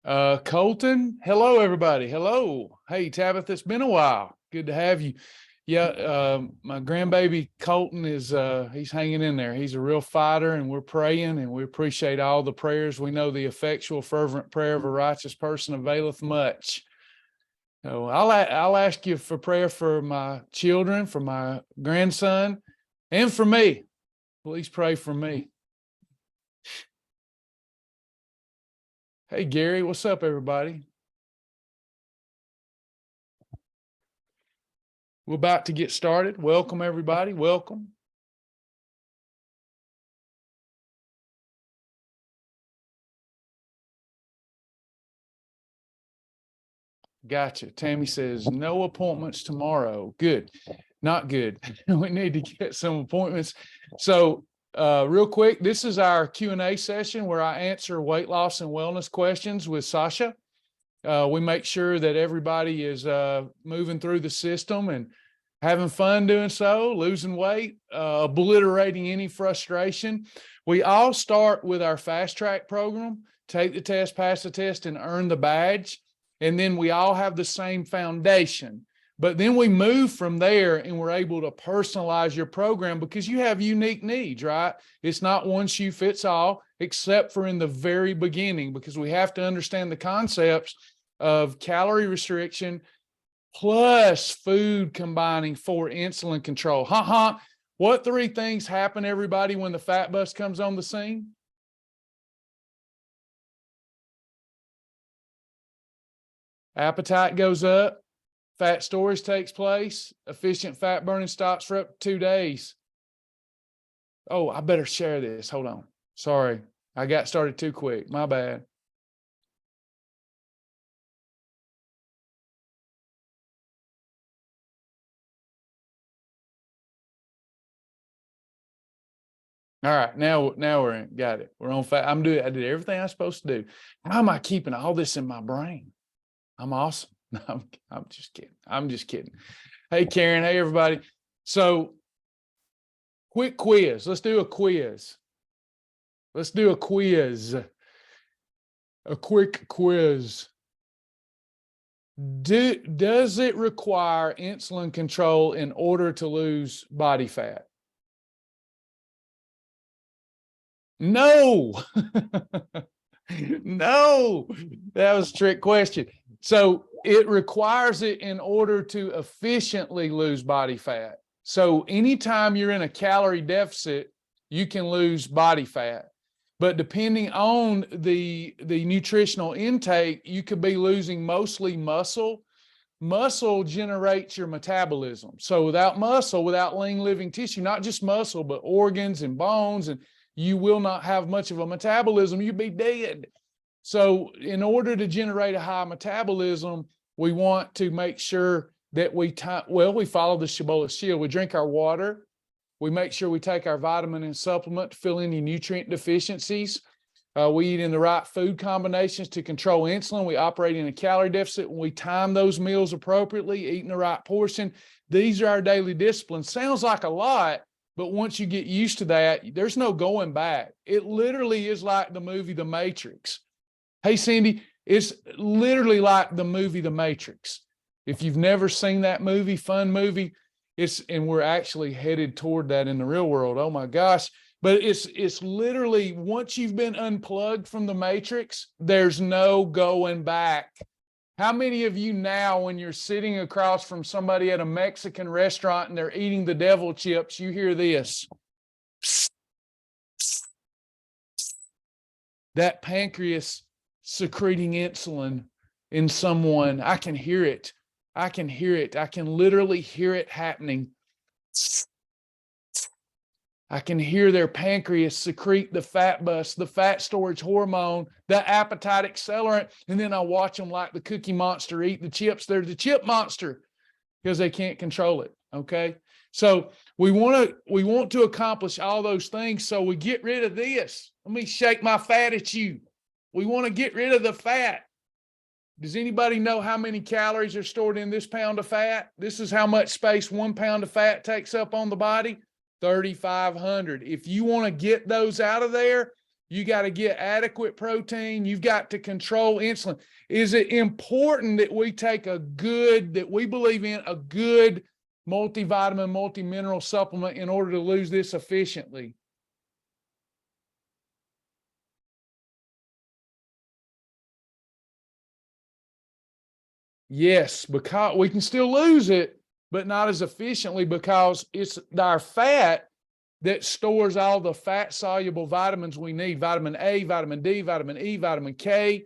Colton, hello, everybody. Hello. Hey, Tabitha, it's been a while. Good to have you. Yeah, my grandbaby Colton is, he's hanging in there. He's a real fighter, and we're praying, and we appreciate all the prayers. We know the effectual, fervent prayer of a righteous person availeth much. So I'll ask you for prayer for my children, for my grandson, and for me. Please pray for me. Hey, Gary, what's up, everybody? We're about to get started. Welcome, everybody. Welcome. Gotcha. Tammy says, no appointments tomorrow. Good. Not good. We need to get some appointments. So real quick, this is our Q&A session where I answer weight loss and wellness questions with Sasha. We make sure that everybody is moving through the system and having fun doing so, losing weight, obliterating any frustration. We all start with our fast track program, take the test, pass the test, and earn the badge. And then we all have the same foundation. But then we move from there and we're able to personalize your program because you have unique needs, right? It's not one shoe fits all, except for in the very beginning, because we have to understand the concepts of calorie restriction plus food combining for insulin control. What three things happen, everybody, when the fat bus comes on the scene? Appetite goes up, fat storage takes place, efficient fat burning stops for up to 2 days. Oh, I better share this. Hold on. Sorry, I got started too quick. My bad. All right, now we're in. Got it. We're on fat. I did everything I'm supposed to do. How am I keeping all this in my brain? I'm awesome. No, I'm just kidding. I'm just kidding. Hey, Karen. Hey, everybody. So, quick quiz. Let's do a quiz. Let's do a quiz. A quick quiz. Does it require insulin control in order to lose body fat? No. No, that was a trick question. So it requires it in order to efficiently lose body fat. So anytime you're in a calorie deficit, you can lose body fat. But depending on the nutritional intake, you could be losing mostly muscle. Muscle generates your metabolism. So without muscle, without lean living tissue, not just muscle, but organs and bones, and you will not have much of a metabolism. You'd be dead. So in order to generate a high metabolism, we want to make sure that we follow the Shibboleth shield. We drink our water. We make sure we take our vitamin and supplement to fill any nutrient deficiencies. We eat in the right food combinations to control insulin. We operate in a calorie deficit. When we time those meals appropriately, eating the right portion, these are our daily disciplines. Sounds like a lot, but once you get used to that, there's no going back. It literally is like the movie The Matrix. Hey, Cindy, it's literally like the movie The Matrix. If you've never seen that movie, fun movie, and we're actually headed toward that in the real world. Oh my gosh. But it's literally, once you've been unplugged from the Matrix, there's no going back. How many of you now, when you're sitting across from somebody at a Mexican restaurant and they're eating the devil chips, you hear this? That pancreas secreting insulin in someone. I can hear it. I can hear it. I can literally hear it happening. I can hear their pancreas secrete the fat bus, the fat storage hormone, the appetite accelerant, and then I watch them like the Cookie Monster eat the chips. They're the chip monster because they can't control it. Okay, so we want to accomplish all those things. So we get rid of this. Let me shake my fat at you. We want to get rid of the fat. Does anybody know how many calories are stored in this pound of fat? This is how much space 1 pound of fat takes up on the body. 3,500. If you want to get those out of there, You got to get adequate protein. You've got to control insulin. Is it important that we take that we believe in a good multivitamin, multi-mineral supplement in order to lose this efficiently? Yes, because we can still lose it, but not as efficiently, because it's our fat that stores all the fat soluble vitamins we need: vitamin A, vitamin D, vitamin E, vitamin K.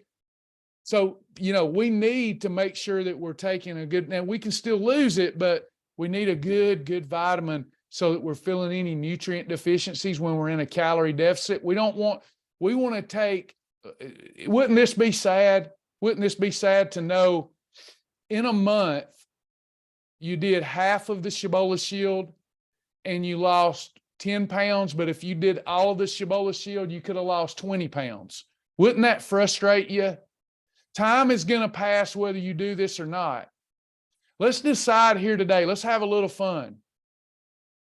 So, we need to make sure that we're taking a good, now we can still lose it, but we need a good vitamin so that we're filling any nutrient deficiencies when we're in a calorie deficit. We want to take, wouldn't this be sad? Wouldn't this be sad to know in a month you did half of the Shibboleth Shield and you lost 10 pounds, but if you did all of the Shibboleth Shield, you could have lost 20 pounds. Wouldn't that frustrate you? Time is going to pass whether you do this or not. Let's decide here today. Let's have a little fun.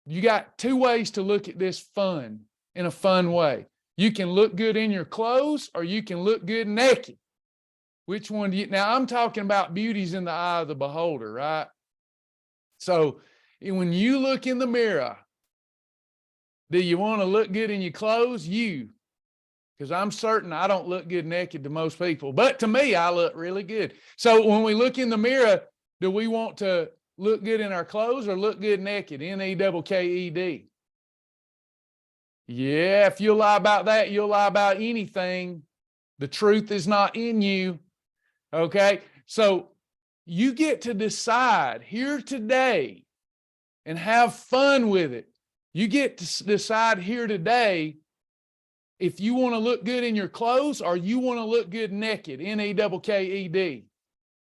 You got two ways to look at this fun in a fun way. You can look good in your clothes, or you can look good naked. Which one do you? Now, I'm talking about beauty's in the eye of the beholder, right? So when you look in the mirror, do you want to look good in your clothes? Because I'm certain I don't look good naked to most people, but to me, I look really good. So when we look in the mirror, do we want to look good in our clothes or look good naked? N-E-double-K-E-D. Yeah, if you lie about that, you'll lie about anything. The truth is not in you. Okay, so you get to decide here today and have fun with it. You get to decide here today if you want to look good in your clothes or you want to look good naked, N-E-double-K-E-D.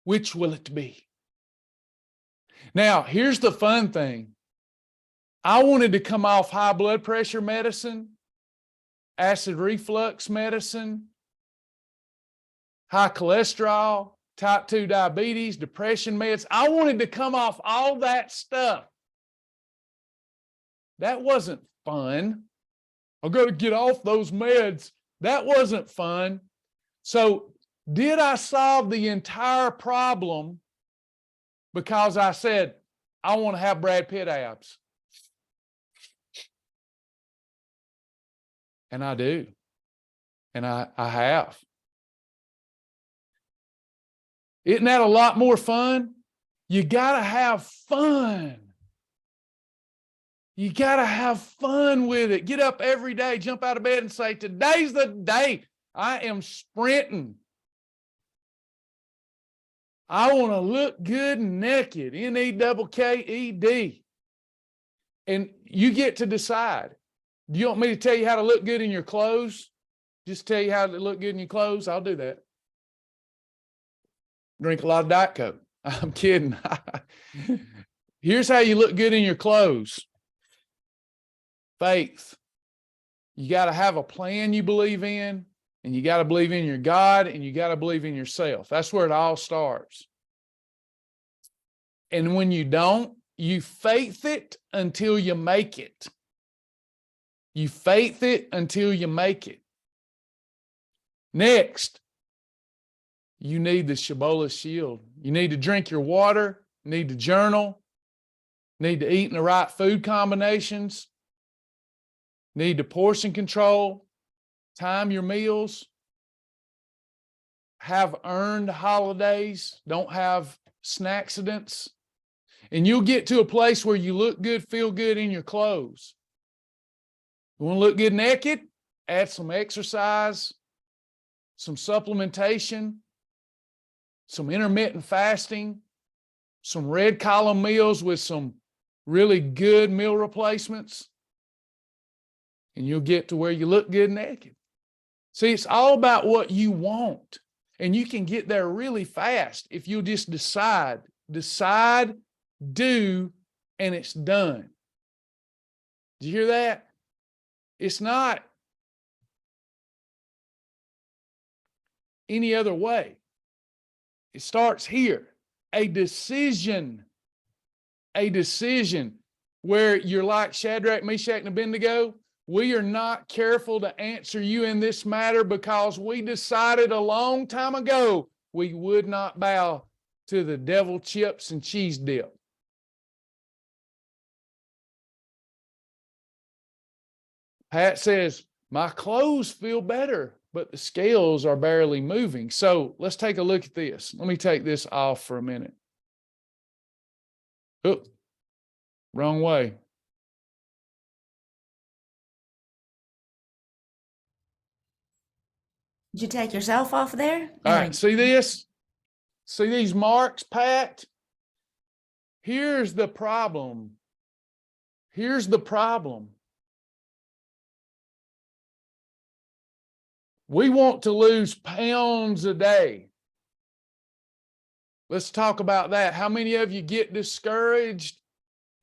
Which will it be? Now, here's the fun thing. I wanted to come off high blood pressure medicine, acid reflux medicine, high cholesterol, type 2 diabetes, depression meds. I wanted to come off all that stuff. That wasn't fun. I've got to get off those meds. That wasn't fun. So did I solve the entire problem because I said, I want to have Brad Pitt abs? And I do. And I have. Isn't that a lot more fun? You got to have fun. You got to have fun with it. Get up every day, jump out of bed and say, today's the day. I am sprinting. I want to look good naked, N-E-double-K-E-D. And you get to decide. Do you want me to tell you how to look good in your clothes? Just tell you how to look good in your clothes? I'll do that. Drink a lot of Diet Coke. I'm kidding. Here's how you look good in your clothes. Faith. You got to have a plan you believe in, and you got to believe in your God, and you got to believe in yourself. That's where it all starts. And when you don't, you faith it until you make it. You faith it until you make it. Next, you need the Shibboleth Shield. You need to drink your water, need to journal, need to eat in the right food combinations, need to portion control, time your meals, have earned holidays, don't have snacksidents, and you'll get to a place where you look good, feel good in your clothes. You want to look good naked? Add some exercise, some supplementation, some intermittent fasting, some red column meals with some really good meal replacements, and you'll get to where you look good naked. See, it's all about what you want, and you can get there really fast if you just decide, do, and it's done. Did you hear that? It's not any other way. It starts here. A decision where you're like Shadrach, Meshach, and Abednego. we are not careful to answer you in this matter because we decided a long time ago we would not bow to the devil chips and cheese dip. Pat says, my clothes feel better, but the scales are barely moving. So let's take a look at this. Let me take this off for a minute. Oh, wrong way. Did you take yourself off there? All right, see this? See these marks, Pat? Here's the problem. Here's the problem. We want to lose pounds a day. Let's talk about that. How many of you get discouraged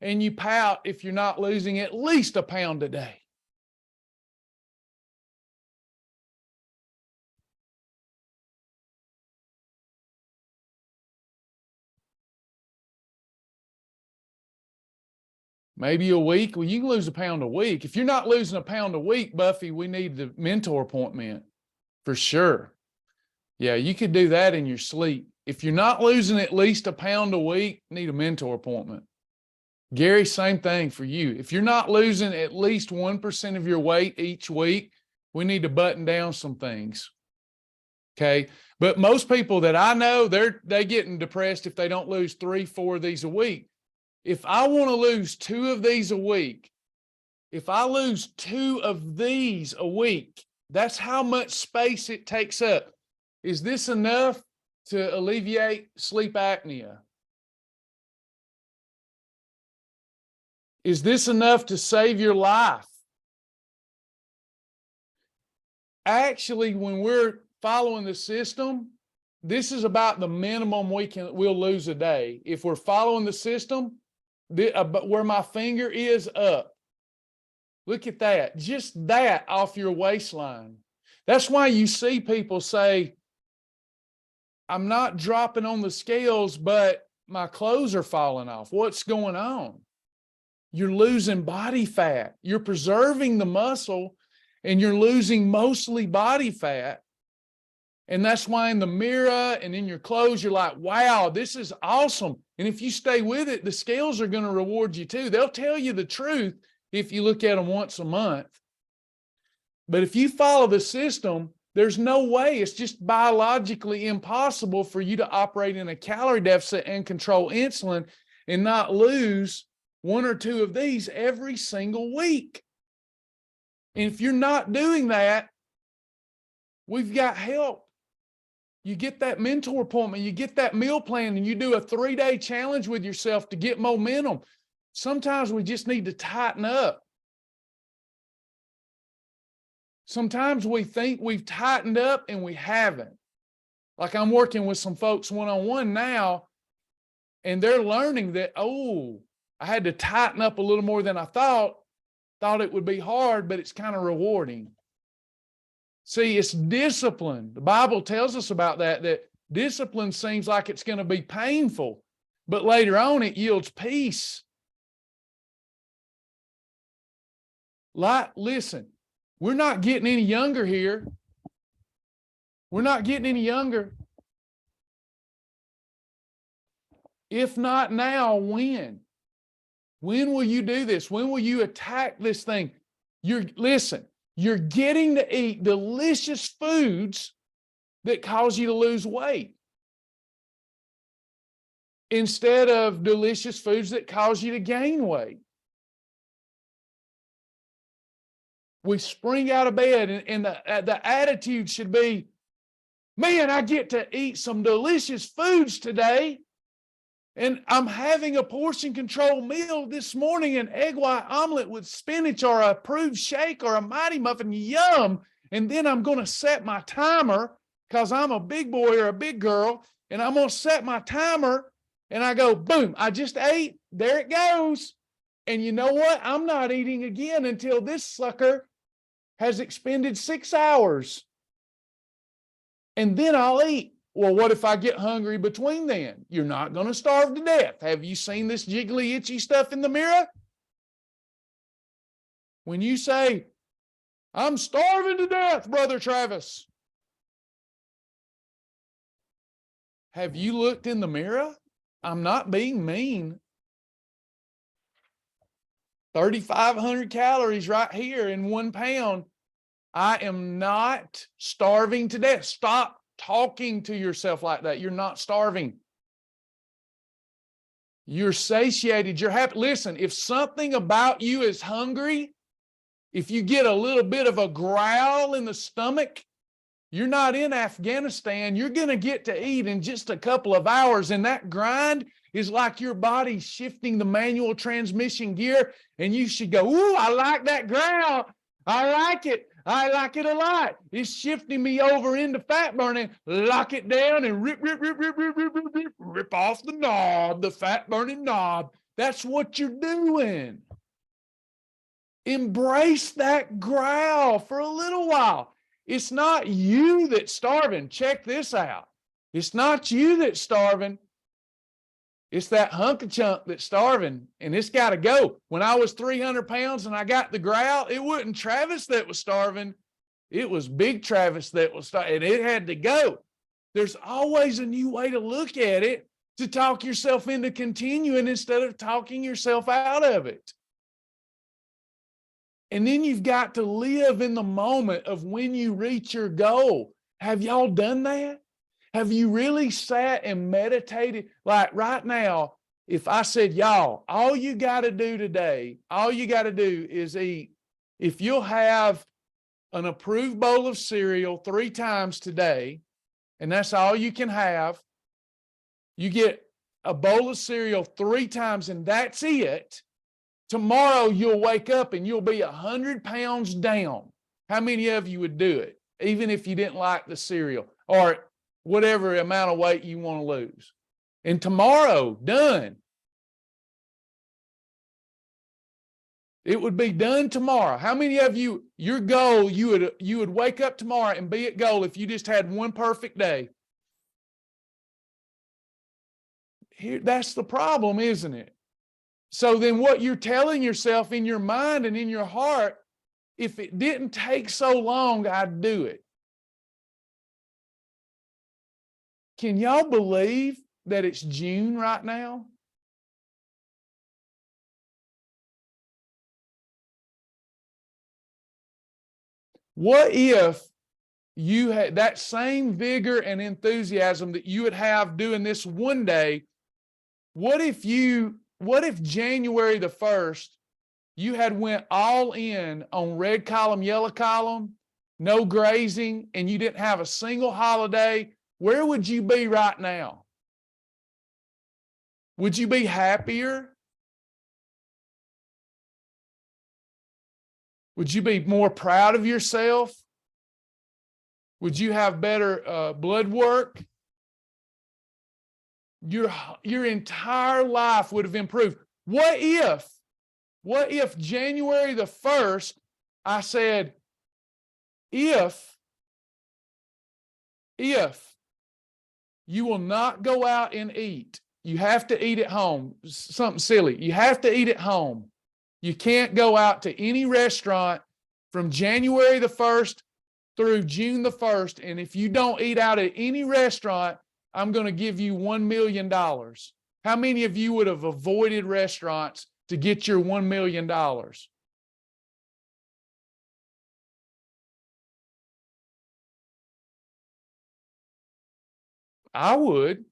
and you pout if you're not losing at least a pound a day? Maybe a week. Well, you can lose a pound a week. If you're not losing a pound a week, Buffy, we need the mentor appointment for sure. Yeah, you could do that in your sleep. If you're not losing at least a pound a week, need a mentor appointment. Gary, same thing for you. If you're not losing at least 1% of your weight each week, we need to button down some things. Okay. But most people that I know, they're getting depressed if they don't lose 3-4 of these a week. If I want to lose 2 of these a week, if I lose 2 of these a week, that's how much space it takes up. Is this enough to alleviate sleep apnea? Is this enough to save your life? Actually, when we're following the system, this is about the minimum we'll lose a day. If we're following the system, where my finger is up, look at that, just that off your waistline. That's why you see people say, I'm not dropping on the scales, but my clothes are falling off. What's going on? You're losing body fat. You're preserving the muscle and you're losing mostly body fat. And that's why in the mirror and in your clothes, you're like, wow, this is awesome. And if you stay with it, the scales are going to reward you too. They'll tell you the truth if you look at them once a month. But if you follow the system, there's no way, it's just biologically impossible for you to operate in a calorie deficit and control insulin and not lose 1 or 2 of these every single week. And if you're not doing that, we've got help. You get that mentor appointment, you get that meal plan, and you do a 3-day challenge with yourself to get momentum. Sometimes we just need to tighten up. Sometimes we think we've tightened up and we haven't. Like I'm working with some folks one-on-one now, and they're learning that, oh, I had to tighten up a little more than I thought it would be hard, but it's kind of rewarding. See, it's discipline. The Bible tells us about that discipline seems like it's going to be painful, but later on it yields peace. Listen, we're not getting any younger here. We're not getting any younger. If not now, when? When will you do this? When will you attack this thing? Listen, you're getting to eat delicious foods that cause you to lose weight instead of delicious foods that cause you to gain weight. We spring out of bed and the attitude should be, man, I get to eat some delicious foods today. And I'm having a portion control meal this morning, an egg white omelet with spinach or a approved shake or a mighty muffin, yum. And then I'm going to set my timer because I'm a big boy or a big girl, and I'm going to set my timer and I go, boom, I just ate, there it goes. And you know what? I'm not eating again until this sucker has expended 6 hours. And then I'll eat. Well, what if I get hungry between then? You're not going to starve to death. Have you seen this jiggly, itchy stuff in the mirror? When you say, I'm starving to death, Brother Travis. Have you looked in the mirror? I'm not being mean. 3,500 calories right here in 1 pound. I am not starving to death. Stop talking to yourself like that. You're not starving. You're satiated. You're happy. Listen, if something about you is hungry, if you get a little bit of a growl in the stomach, you're not in Afghanistan. You're going to get to eat in just a couple of hours. And that grind is like your body shifting the manual transmission gear. And you should go, ooh, I like that growl. I like it. I like it a lot. It's shifting me over into fat burning. Lock it down and rip off the knob, the fat burning knob. That's what you're doing. Embrace that growl for a little while. It's not you that's starving. Check this out. It's not you that's starving. It's that hunk of chunk that's starving, and it's got to go. When I was 300 pounds and I got the growl, it wasn't Travis that was starving. It was Big Travis that was starving, and it had to go. There's always a new way to look at it to talk yourself into continuing instead of talking yourself out of it. And then you've got to live in the moment of when you reach your goal. Have y'all done that? Have you really sat and meditated? Like right now, if I said, y'all, all you got to do today, all you got to do is eat. If you'll have an approved bowl of cereal 3 times today, and that's all you can have, you get a bowl of cereal 3 times and that's it. Tomorrow you'll wake up and you'll be 100 pounds down. How many of you would do it, even if you didn't like the cereal or whatever amount of weight you want to lose? And tomorrow, done. It would be done tomorrow. How many of you, your goal, you would wake up tomorrow and be at goal if you just had one perfect day? Here, that's the problem, isn't it? So then what you're telling yourself in your mind and in your heart, if it didn't take so long, I'd do it. Can y'all believe that it's June right now? What if you had that same vigor and enthusiasm that you would have doing this one day? What if January the 1st, you had went all in on red column, yellow column, no grazing, and you didn't have a single holiday? Where would you be right now? Would you be happier? Would you be more proud of yourself? Would you have better blood work? Your entire life would have improved. What if January the 1st, I said, if you will not go out and eat, you have to eat at home. Something silly. You have to eat at home. You can't go out to any restaurant from January the 1st through June the 1st. And if you don't eat out at any restaurant, I'm going to give you $1 million. How many of you would have avoided restaurants to get your $1 million? I would.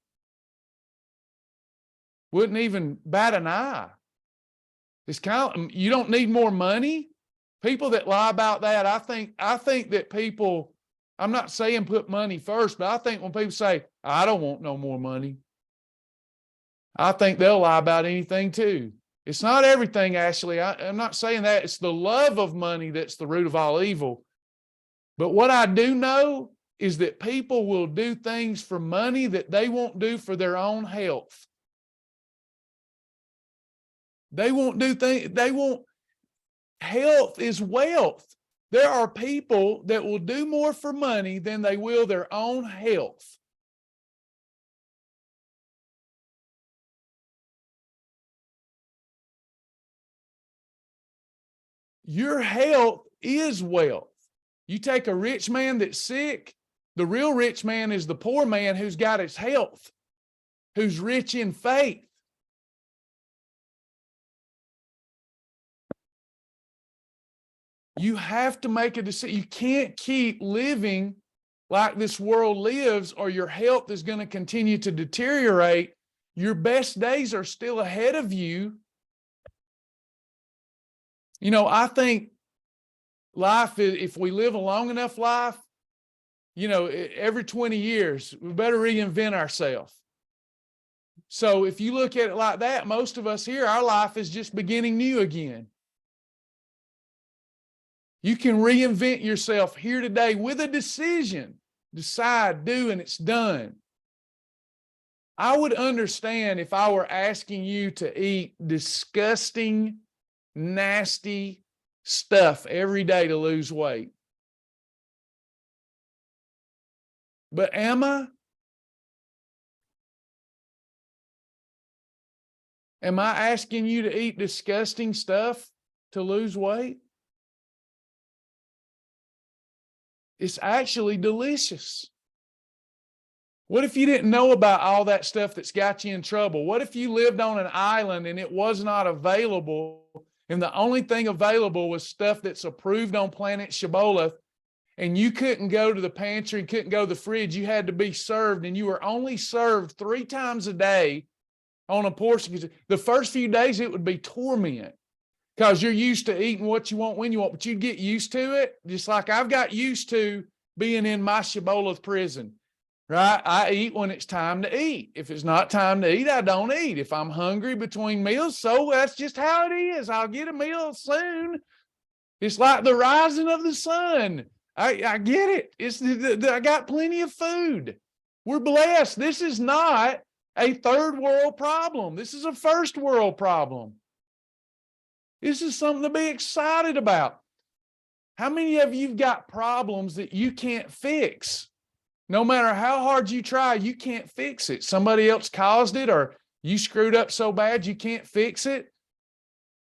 Wouldn't even bat an eye. It's kind of, you don't need more money. People that lie about that, I think that people, I'm not saying put money first, but I think when people say, I don't want no more money, I think they'll lie about anything too. It's not everything, Ashley. I'm not saying that. It's the love of money that's the root of all evil. But what I do know is that people will do things for money that they won't do for their own health. They won't do things, health is wealth. There are people that will do more for money than they will their own health. Your health is wealth. You take a rich man that's sick, the real rich man is the poor man who's got his health, who's rich in faith. You have to make a decision. You can't keep living like this world lives, or your health is going to continue to deteriorate. Your best days are still ahead of you. You know, I think life, if we live a long enough life, you know, every 20 years, we better reinvent ourselves. So if you look at it like that, most of us here, our life is just beginning new again. You can reinvent yourself here today with a decision. Decide, do, and it's done. I would understand if I were asking you to eat disgusting, nasty stuff every day to lose weight. But am I? Am I asking you to eat disgusting stuff to lose weight? It's actually delicious. What if you didn't know about all that stuff that's got you in trouble? What if you lived on an island and it was not available, and the only thing available was stuff that's approved on planet Shibboleth, and you couldn't go to the pantry, couldn't go to the fridge, you had to be served, and you were only served 3 times a day on a portion? The first few days it would be torment, because you're used to eating what you want when you want, but you get used to it, just like I've got used to being in my Shibboleth prison, right? I eat when it's time to eat. If it's not time to eat, I don't eat. If I'm hungry between meals, so that's just how it is. I'll get a meal soon. It's like the rising of the sun. I get it. I got plenty of food. We're blessed. This is not a third world problem. This is a first world problem. This is something to be excited about. How many of you've got problems that you can't fix? No matter how hard you try, you can't fix it. Somebody else caused it, or you screwed up so bad you can't fix it.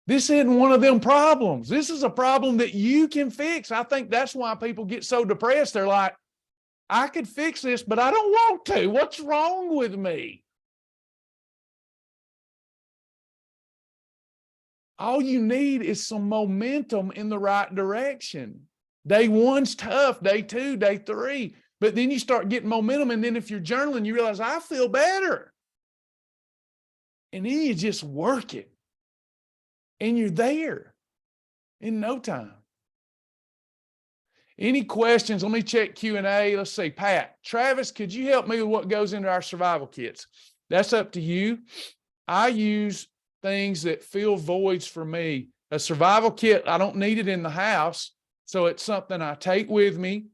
This isn't one of them problems. This is a problem that you can fix. I think that's why people get so depressed. They're like, I could fix this, but I don't want to. What's wrong with me? All you need is some momentum in the right direction. Day 1's tough, day 2, day 3, but then you start getting momentum. And then if you're journaling, you realize I feel better. And then you just work it. And you're there in no time. Any questions? Let me check Q&A. Let's see. Pat, Travis, could you help me with what goes into our survival kits? That's up to you. I use things that fill voids for me. A survival kit, I don't need it in the house, so it's something I take with me,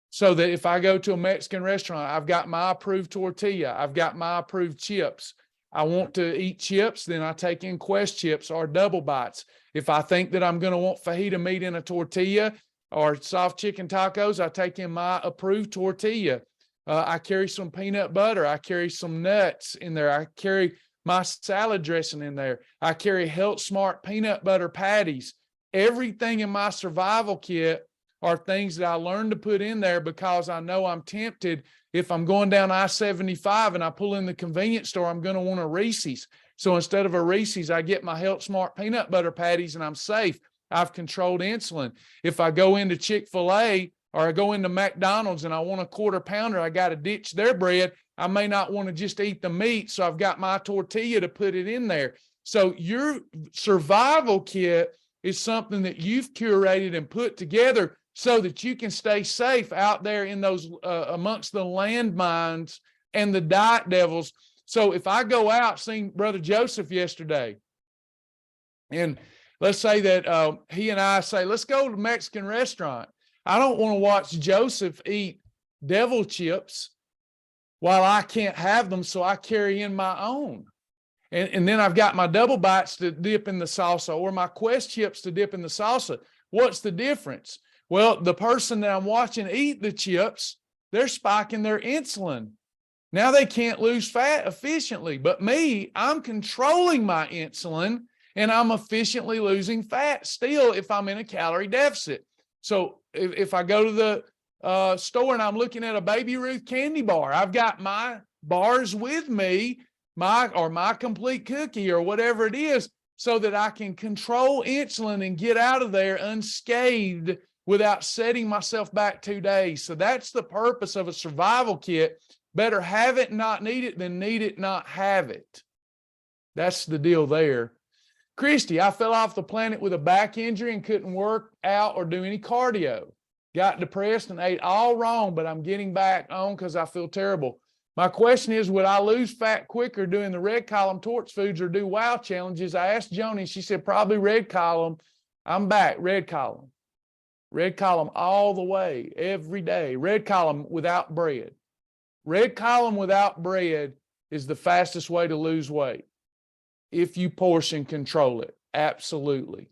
so that if I go to a Mexican restaurant, I've got my approved tortilla, I've got my approved chips. I want to eat chips, then I take in Quest chips or double bites. If I think that I'm going to want fajita meat in a tortilla or soft chicken tacos, I take in my approved tortilla. I carry some peanut butter. I carry some nuts in there. I carry my salad dressing in there. I carry Health Smart peanut butter patties. Everything in my survival kit are things that I learned to put in there, because I know I'm tempted. If I'm going down I-75 and I pull in the convenience store, I'm going to want a Reese's. So instead of a Reese's, I get my Health Smart peanut butter patties, and I'm safe. I've controlled insulin. If I go into Chick-fil-A or I go into McDonald's and I want a quarter pounder, I got to ditch their bread. I may not want to just eat the meat, so I've got my tortilla to put it in there. So your survival kit is something that you've curated and put together so that you can stay safe out there in those amongst the landmines and the diet devils. So if I go out, seen Brother Joseph yesterday, and let's say that he and I say, let's go to a Mexican restaurant. I don't want to watch Joseph eat devil chips while I can't have them, so I carry in my own. And then I've got my double bites to dip in the salsa, or my Quest chips to dip in the salsa. What's the difference? Well, the person that I'm watching eat the chips, they're spiking their insulin. Now they can't lose fat efficiently. But me, I'm controlling my insulin, and I'm efficiently losing fat still if I'm in a calorie deficit. So if I go to the store and I'm looking at a Baby Ruth candy bar, I've got my bars with me, my complete cookie or whatever it is, so that I can control insulin and get out of there unscathed without setting myself back 2 days. So that's the purpose of a survival kit. Better have it, not need it, than need it, not have it. That's the deal there. Christy, I fell off the planet with a back injury and couldn't work out or do any cardio. Got depressed and ate all wrong, but I'm getting back on because I feel terrible. My question is, would I lose fat quicker doing the red column torch foods or do wow challenges? I asked Joni, she said probably red column. I'm back, red column. Red column all the way, every day. Red column without bread. Red column without bread is the fastest way to lose weight if you portion control it. Absolutely.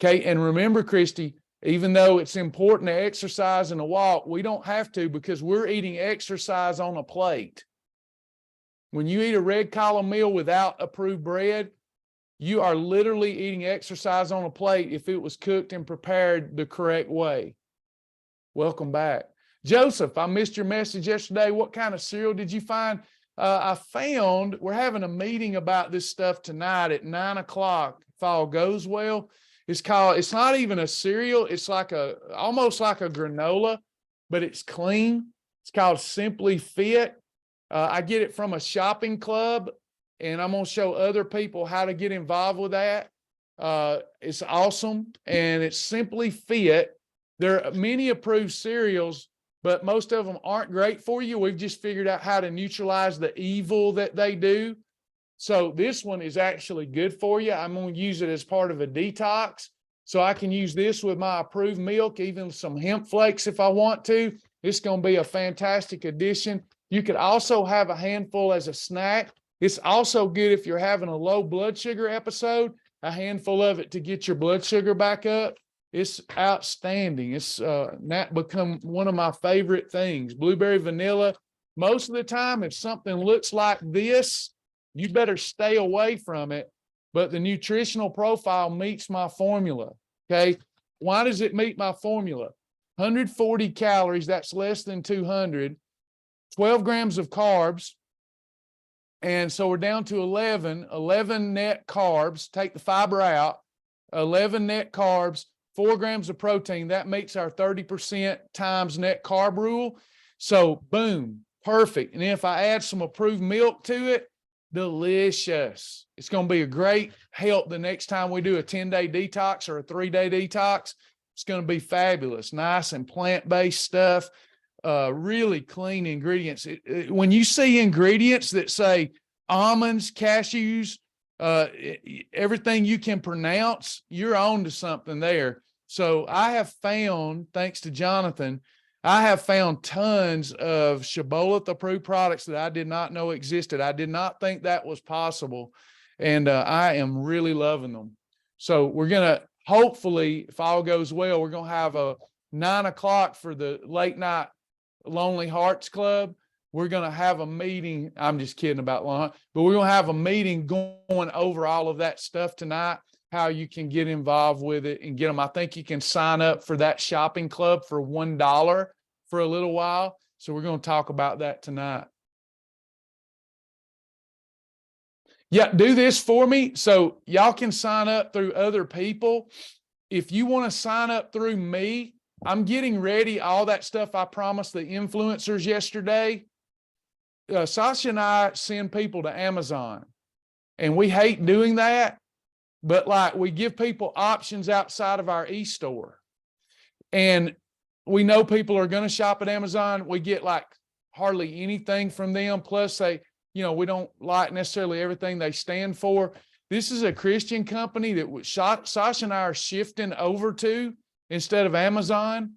Okay, and remember, Christy, even though it's important to exercise and to walk, we don't have to because we're eating exercise on a plate. When you eat a red column meal without approved bread, you are literally eating exercise on a plate if it was cooked and prepared the correct way. Welcome back. Joseph, I missed your message yesterday. What kind of cereal did you find? I found, we're having a meeting about this stuff tonight at 9 o'clock, if all goes well. It's not even a cereal. It's like almost like a granola, but it's clean. It's called Simply Fit. I get it from a shopping club, and I'm going to show other people how to get involved with that. It's awesome, and it's Simply Fit. There are many approved cereals, but most of them aren't great for you. We've just figured out how to neutralize the evil that they do. So this one is actually good for you. I'm going to use it as part of a detox. So I can use this with my approved milk, even some hemp flakes if I want to. It's going to be a fantastic addition. You could also have a handful as a snack. It's also good if you're having a low blood sugar episode, a handful of it to get your blood sugar back up. It's outstanding. It's become one of my favorite things. Blueberry vanilla. Most of the time, if something looks like this, you better stay away from it. But the nutritional profile meets my formula. Okay. Why does it meet my formula? 140 calories, that's less than 200, 12 grams of carbs. And so we're down to 11 net carbs. Take the fiber out, 11 net carbs, 4 grams of protein. That meets our 30% times net carb rule. So boom, perfect. And if I add some approved milk to it, delicious. It's going to be a great help the next time we do a 10-day detox or a 3-day detox. It's going to be fabulous. Nice and plant-based stuff. Really clean ingredients. When you see ingredients that say almonds, cashews, everything you can pronounce, you're on to something there. So I have found, thanks to Jonathan, I have found tons of Shibboleth approved products that I did not know existed. I did not think that was possible. And I am really loving them. So we're going to, hopefully, if all goes well, we're going to have a 9 o'clock for the late night Lonely Hearts Club. We're going to have a meeting. I'm just kidding about Lonely, but we're going to have a meeting going over all of that stuff tonight, how you can get involved with it and get them. I think you can sign up for that shopping club for $1 for a little while. So we're going to talk about that tonight. Yeah, do this for me. So y'all can sign up through other people. If you want to sign up through me, I'm getting ready. All that stuff I promised the influencers yesterday. Sasha and I send people to Amazon, and we hate doing that. But like, we give people options outside of our e-store, and we know people are going to shop at Amazon. We get like hardly anything from them. Plus we don't like necessarily everything they stand for. This is a Christian company that Sasha and I are shifting over to instead of Amazon.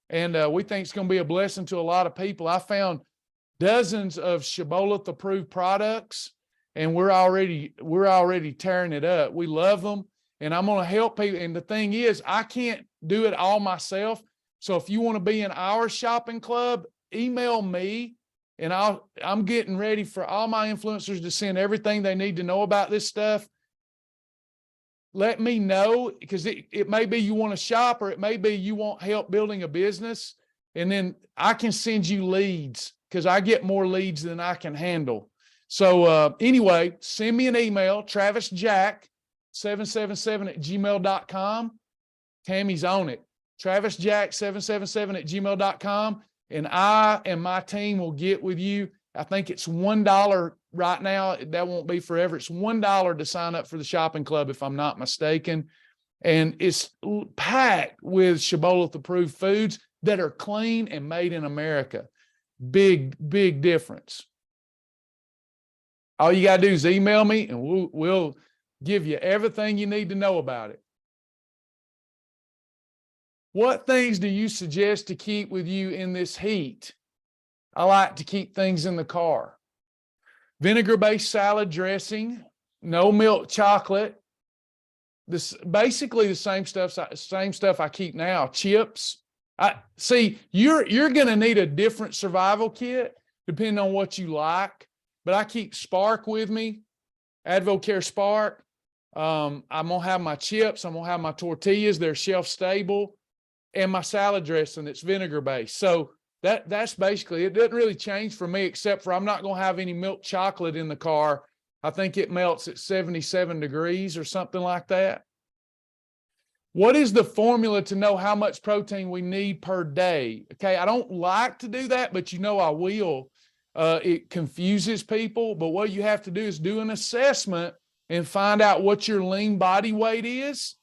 And we think it's going to be a blessing to a lot of people. I found dozens of Shibboleth approved products, and we're already tearing it up. We love them, and I'm going to help people. And the thing is, I can't do it all myself. So if you want to be in our shopping club, email me, and I'm getting ready for all my influencers to send everything they need to know about this stuff. let me know, because it may be you want to shop, or it may be you want help building a business. And then I can send you leads, because I get more leads than I can handle. So anyway, send me an email, travisjack777@gmail.com. Tammy's on it. travisjack777@gmail.com. And I and my team will get with you. I think it's $1 right now. That won't be forever. It's $1 to sign up for the shopping club, if I'm not mistaken. And it's packed with Shibboleth approved foods that are clean and made in America. Big, big difference. All you got to do is email me, and we'll give you everything you need to know about it. What things do you suggest to keep with you in this heat? I like to keep things in the car. Vinegar-based salad dressing, no milk chocolate. This basically the same stuff I keep now. Chips. See, you're going to need a different survival kit depending on what you like. But I keep Spark with me, AdvoCare Spark. I'm gonna have my chips. I'm gonna have my tortillas. They're shelf stable, and my salad dressing that's vinegar based. So that's basically it. Doesn't really change for me, except for I'm not gonna have any milk chocolate in the car. I think it melts at 77 degrees or something like that. What is the formula to know how much protein we need per day? Okay, I don't like to do that, but I will. It confuses people, but what you have to do is do an assessment and find out what your lean body weight is.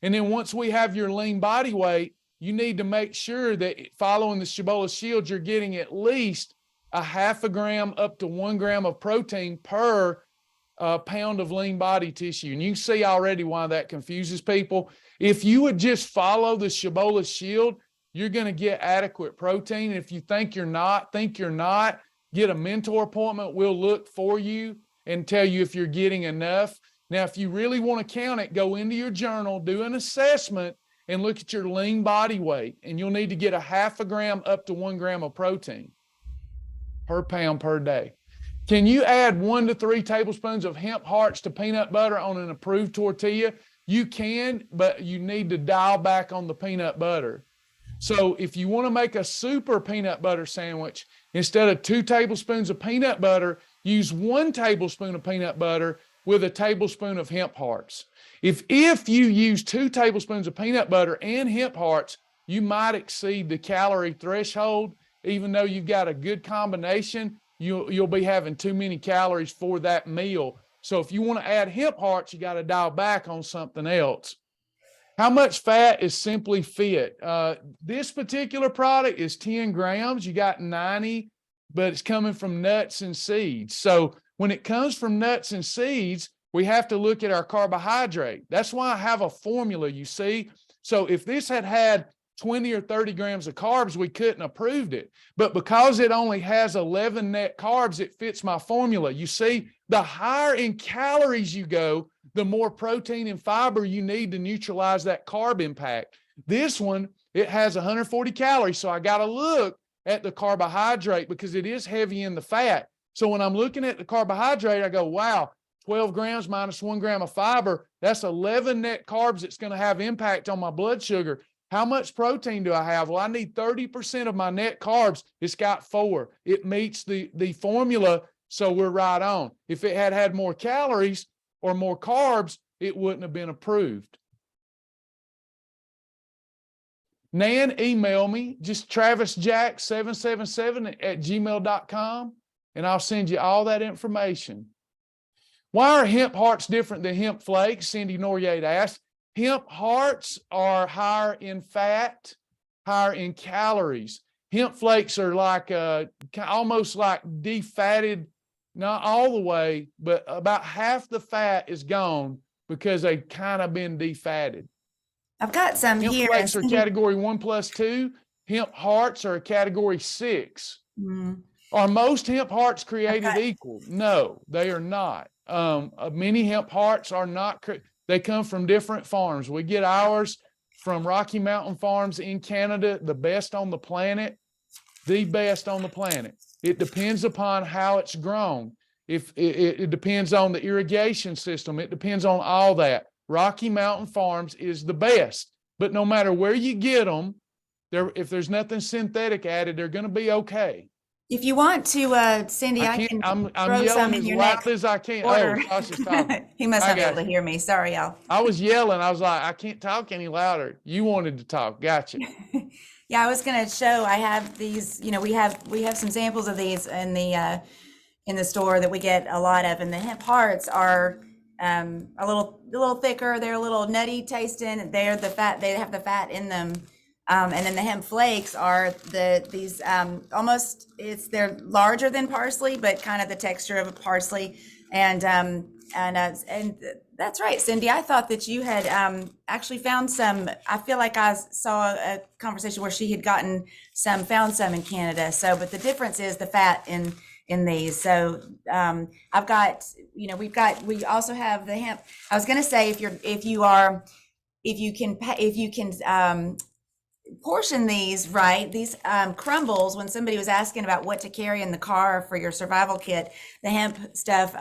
And then once we have your lean body weight, you need to make sure that following the Shibboleth Shield, you're getting at least a 0.5 gram up to 1 gram of protein per pound of lean body tissue. And you can see already why that confuses people. If you would just follow the Shibboleth Shield, you're going to get adequate protein. If you think you're not, get a mentor appointment. We'll look for you and tell you if you're getting enough. Now, if you really want to count it, go into your journal, do an assessment, and look at your lean body weight. And you'll need to get a 0.5 gram up to 1 gram of protein per pound per day. Can you add 1 to 3 tablespoons of hemp hearts to peanut butter on an approved tortilla? You can, but you need to dial back on the peanut butter. So if you want to make a super peanut butter sandwich, instead of 2 tablespoons of peanut butter, use 1 tablespoon of peanut butter with a tablespoon of hemp hearts. If you use 2 tablespoons of peanut butter and hemp hearts, you might exceed the calorie threshold. Even though you've got a good combination, you'll be having too many calories for that meal. So if you want to add hemp hearts, you got to dial back on something else. How much fat is Simply Fit? This particular product is 10 grams. You got 90, but it's coming from nuts and seeds. So when it comes from nuts and seeds, we have to look at our carbohydrate. That's why I have a formula, you see. So if this had 20 or 30 grams of carbs, we couldn't have approved it. But because it only has 11 net carbs, it fits my formula. You see, the higher in calories you go, the more protein and fiber you need to neutralize that carb impact. This one, it has 140 calories. So I got to look at the carbohydrate because it is heavy in the fat. So when I'm looking at the carbohydrate, I go, wow, 12 grams minus 1 gram of fiber, that's 11 net carbs that's going to have impact on my blood sugar. How much protein do I have? Well, I need 30% of my net carbs. It's got 4. It meets the formula, so we're right on. If it had more calories or more carbs, it wouldn't have been approved. Nan, email me, just travisjack777@gmail.com, and I'll send you all that information. Why are hemp hearts different than hemp flakes? Cindy Noriate asked. Hemp hearts are higher in fat, higher in calories. Hemp flakes are like almost like defatted, not all the way, but about half the fat is gone because they've kind of been defatted. I've got some Hemp here. flakes are category 1+2. Hemp hearts are a category 6. Are most hemp hearts created equal? No, they are not. Many hemp hearts are not. They come from different farms. We get ours from Rocky Mountain Farms in Canada, the best on the planet, the best on the planet. It depends upon how it's grown. If it depends on the irrigation system, it depends on all that. Rocky Mountain Farms is the best. But no matter where you get them, if there's nothing synthetic added, they're going to be okay. If you want to, Cindy, I can I'm throw some yelling in as your loud next as I can. order. Oh, Sasha's talking. He must I not be able got to you. hear me. Sorry, y'all. I was yelling. I was like, I can't talk any louder. You wanted to talk. Gotcha. Yeah, I was going to show. I have these. We have some samples of these in the store that we get a lot of, and the hemp hearts are a little thicker. They're a little nutty tasting. They're the fat. They have the fat in them. And then the hemp flakes are these almost they're larger than parsley, but kind of the texture of a parsley. And that's right, Cindy. I thought that you had actually found some. I feel like I saw a conversation where she had found some in Canada. So, but the difference is the fat in these. So I've got, we also have the hemp. I was going to say, if you can portion these right, these crumbles, when somebody was asking about what to carry in the car for your survival kit, the hemp stuff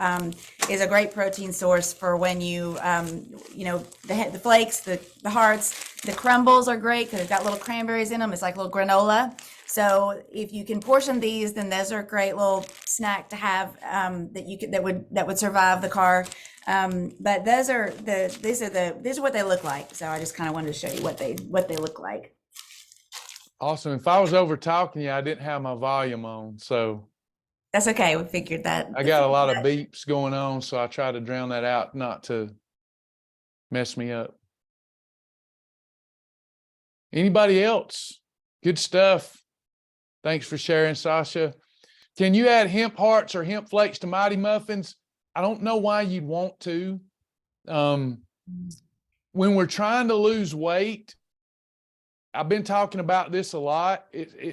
is a great protein source for when the flakes, the hearts, the crumbles are great because they've got little cranberries in them. It's like little granola. So if you can portion these, then those are a great little snack to have that would survive the car. But these are what they look like. So I just kind of wanted to show you what they look like. Awesome. If I was over talking you, I didn't have my volume on, so that's okay. We figured that. I got a lot of beeps going on, so I try to drown that out, not to mess me up. Anybody else? Good stuff. Thanks for sharing, Sasha. Can you add hemp hearts or hemp flakes to Mighty Muffins? I don't know why you'd want to. When we're trying to lose weight, I've been talking about this a lot.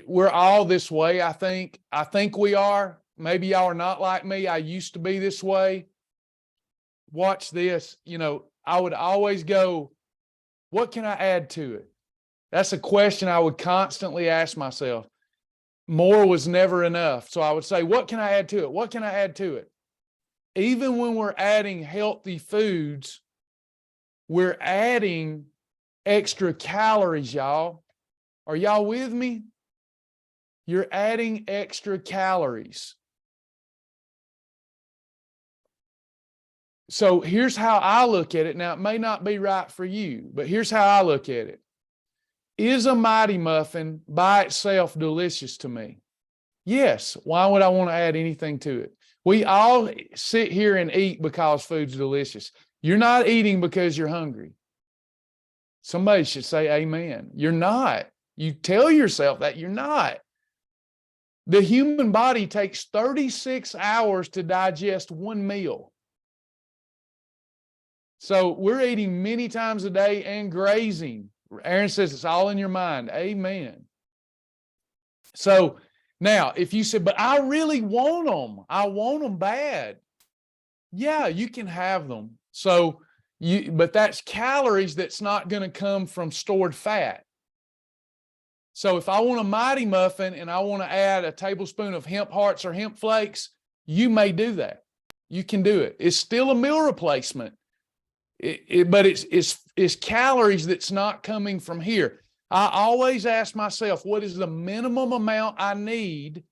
We're all this way, I think. I think we are. Maybe y'all are not like me. I used to be this way. Watch this. I would always go, what can I add to it? That's a question I would constantly ask myself. More was never enough. So I would say, what can I add to it? What can I add to it? Even when we're adding healthy foods, we're adding extra calories, y'all. Are y'all with me? You're adding extra calories. So here's how I look at it. Now, it may not be right for you, but here's how I look at it. Is a Mighty Muffin by itself delicious to me? Yes. Why would I want to add anything to it? We all sit here and eat because food's delicious. You're not eating because you're hungry. Somebody should say amen. You're not. You tell yourself that you're not. The human body takes 36 hours to digest one meal. So we're eating many times a day and grazing. Aaron says it's all in your mind. Amen. So now, if you said, but I really want them. I want them bad. Yeah, you can have them. So but that's calories that's not going to come from stored fat. So if I want a Mighty Muffin and I want to add a tablespoon of hemp hearts or hemp flakes, you may do that. You can do it. It's still a meal replacement. But it's calories that's not coming from here. I always ask myself, what is the minimum amount I need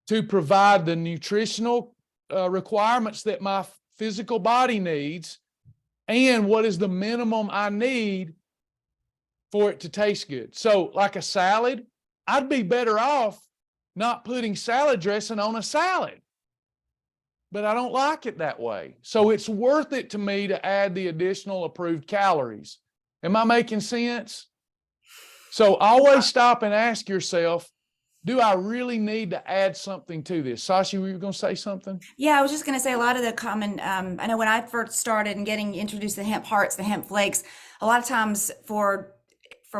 to provide the nutritional requirements that my physical body needs? And what is the minimum I need for it to taste good? So like a salad, I'd be better off not putting salad dressing on a salad. But I don't like it that way. So it's worth it to me to add the additional approved calories. Am I making sense? So always stop and ask yourself, do I really need to add something to this? Sasha, were you going to say something? Yeah, I was just going to say a lot of the common, I know when I first started and getting introduced to the hemp hearts, the hemp flakes, a lot of times for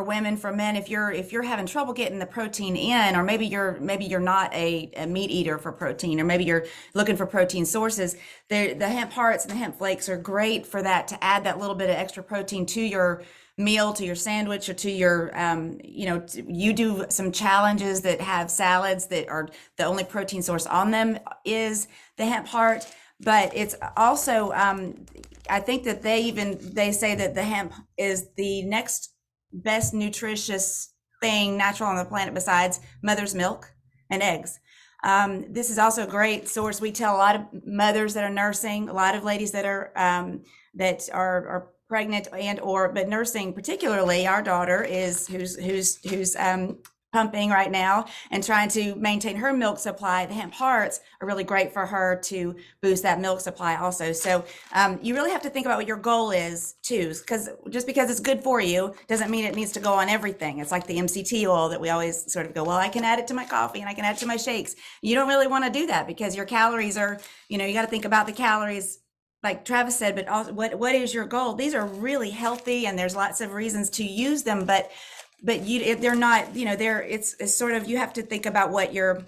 women, for men, if you're having trouble getting the protein in, or maybe you're not a meat eater for protein, or maybe you're looking for protein sources, the hemp hearts and the hemp flakes are great for that, to add that little bit of extra protein to your meal, to your sandwich, or to your you do some challenges that have salads that are the only protein source on them is the hemp heart. but it's also, I think that they say that the hemp is the next best nutritious thing natural on the planet besides mother's milk and eggs. This is also a great source. We tell a lot of mothers that are nursing, a lot of ladies that are pregnant and or but nursing, particularly our daughter is who's pumping right now and trying to maintain her milk supply. The hemp hearts are really great for her to boost that milk supply also. So you really have to think about what your goal is too, because just because it's good for you doesn't mean it needs to go on everything. It's like the MCT oil that we always sort of go, well, I can add it to my coffee and I can add it to my shakes. You don't really want to do that because your calories are, you got to think about the calories like Travis said, but also what is your goal? These are really healthy and there's lots of reasons to use them, but they're not, it's sort of, you have to think about what your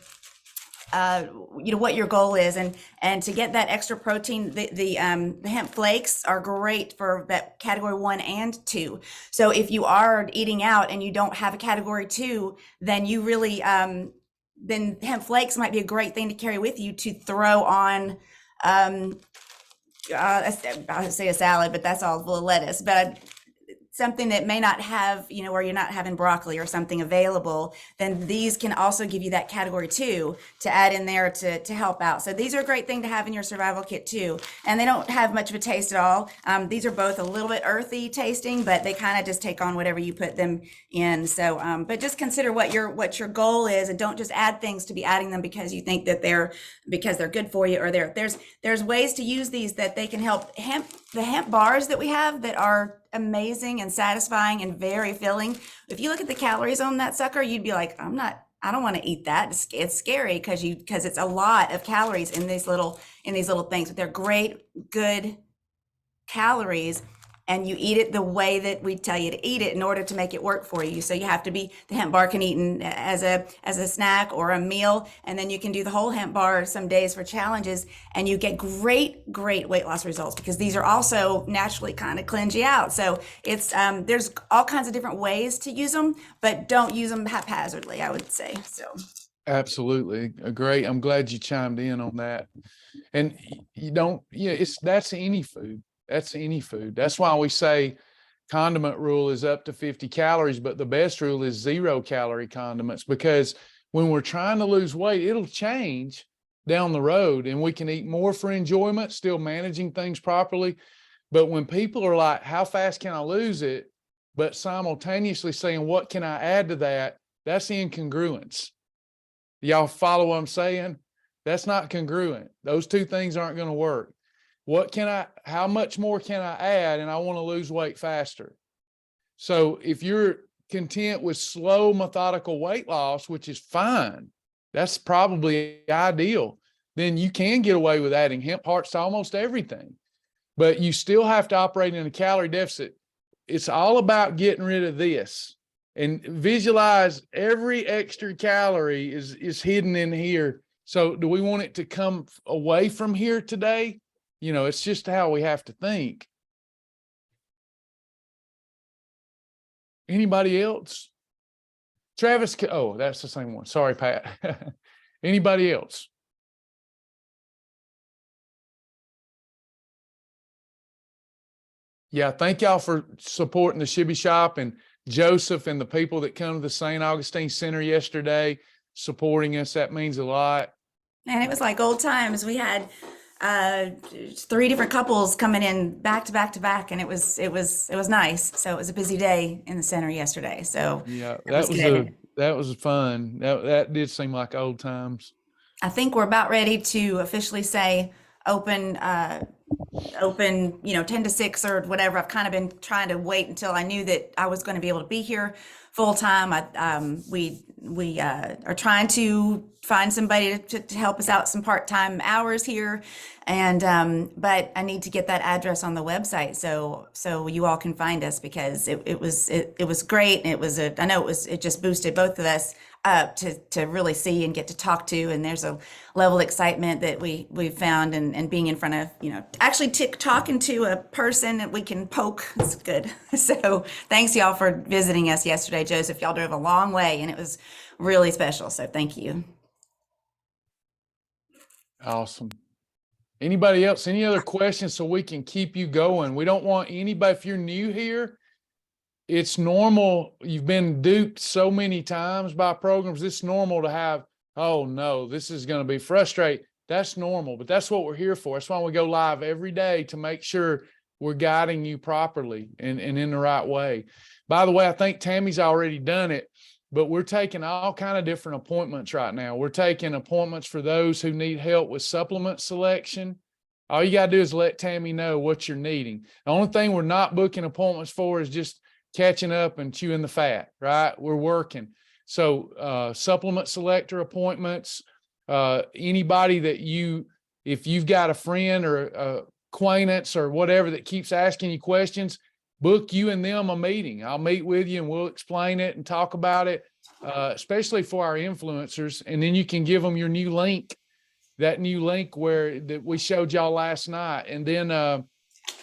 what your goal is, and to get that extra protein, the hemp flakes are great for that category 1 and 2. So if you are eating out and you don't have a category 2, then you really then hemp flakes might be a great thing to carry with you to throw on I would say a salad, but that's all full of lettuce, but something that may not have, where you're not having broccoli or something available, then these can also give you that category 2 to add in there to help out. So these are a great thing to have in your survival kit too. And they don't have much of a taste at all. These are both a little bit earthy tasting, but they kind of just take on whatever you put them in. So, but just consider what your goal is, and don't just add things to be adding them because you think that because they're good for you, or there's ways to use these that they can help. The hemp bars that we have that are amazing and satisfying and very filling. If you look at the calories on that sucker, you'd be like, I don't want to eat that. It's scary because it's a lot of calories in these little things, but they're great, good calories. And you eat it the way that we tell you to eat it in order to make it work for you. So you have to the hemp bar can eat as a snack or a meal, and then you can do the whole hemp bar some days for challenges, and you get great weight loss results because these are also naturally kind of cleanse you out. So it's there's all kinds of different ways to use them, but don't use them haphazardly, I would say. So absolutely great. I'm glad you chimed in on that. And that's any food. That's any food. That's why we say condiment rule is up to 50 calories, but the best rule is 0 calorie condiments, because when we're trying to lose weight, it'll change down the road and we can eat more for enjoyment, still managing things properly. But when people are like, how fast can I lose it? But simultaneously saying, what can I add to that? That's incongruence. Y'all follow what I'm saying? That's not congruent. Those two things aren't going to work. How much more can I add? And I want to lose weight faster. So if you're content with slow, methodical weight loss, which is fine, that's probably ideal, then you can get away with adding hemp hearts to almost everything. But you still have to operate in a calorie deficit. It's all about getting rid of this, and visualize every extra calorie is hidden in here. So do we want it to come away from here today? It's just how we have to think. Anybody else? Travis, oh, that's the same one. Sorry, Pat. Anybody else? Yeah, thank y'all for supporting the Shibby Shop, and Joseph and the people that come to the St. Augustine Center yesterday supporting us. That means a lot. And it was like old times. We had 3 different couples coming in back to back to back, and it was nice. So it was a busy day in the center yesterday. So yeah, that was fun. That did seem like old times. I think we're about ready to officially say open 10 to 6 or whatever. I've kind of been trying to wait until I knew that I was going to be able to be here full time. We are trying to find somebody to help us out some part-time hours here, and but I need to get that address on the website so you all can find us, because it was great, and it just boosted both of us up to really see and get to talk to, and there's a level of excitement that we found, and being in front of actually talking to a person that we can poke is good. So thanks y'all for visiting us yesterday. Joseph, y'all drove a long way and it was really special, so thank you. Awesome. Anybody else, any other questions so we can keep you going? We don't want anybody, if you're new here, it's normal. You've been duped so many times by programs. It's normal to have, oh no, this is going to be frustrating. That's normal, but that's what we're here for. That's why we go live every day, to make sure we're guiding you properly and in the right way. By the way, I think Tammy's already done it, but we're taking all kind of different appointments right now. We're taking appointments for those who need help with supplement selection. All you got to do is let Tammy know what you're needing. The only thing we're not booking appointments for is just catching up and chewing the fat, right? We're working. So supplement selector appointments, anybody that if you've got a friend or a acquaintance or whatever that keeps asking you questions, book you and them a meeting. I'll meet with you and we'll explain it and talk about it, especially for our influencers. And then you can give them your new link, that new link that we showed y'all last night. And then,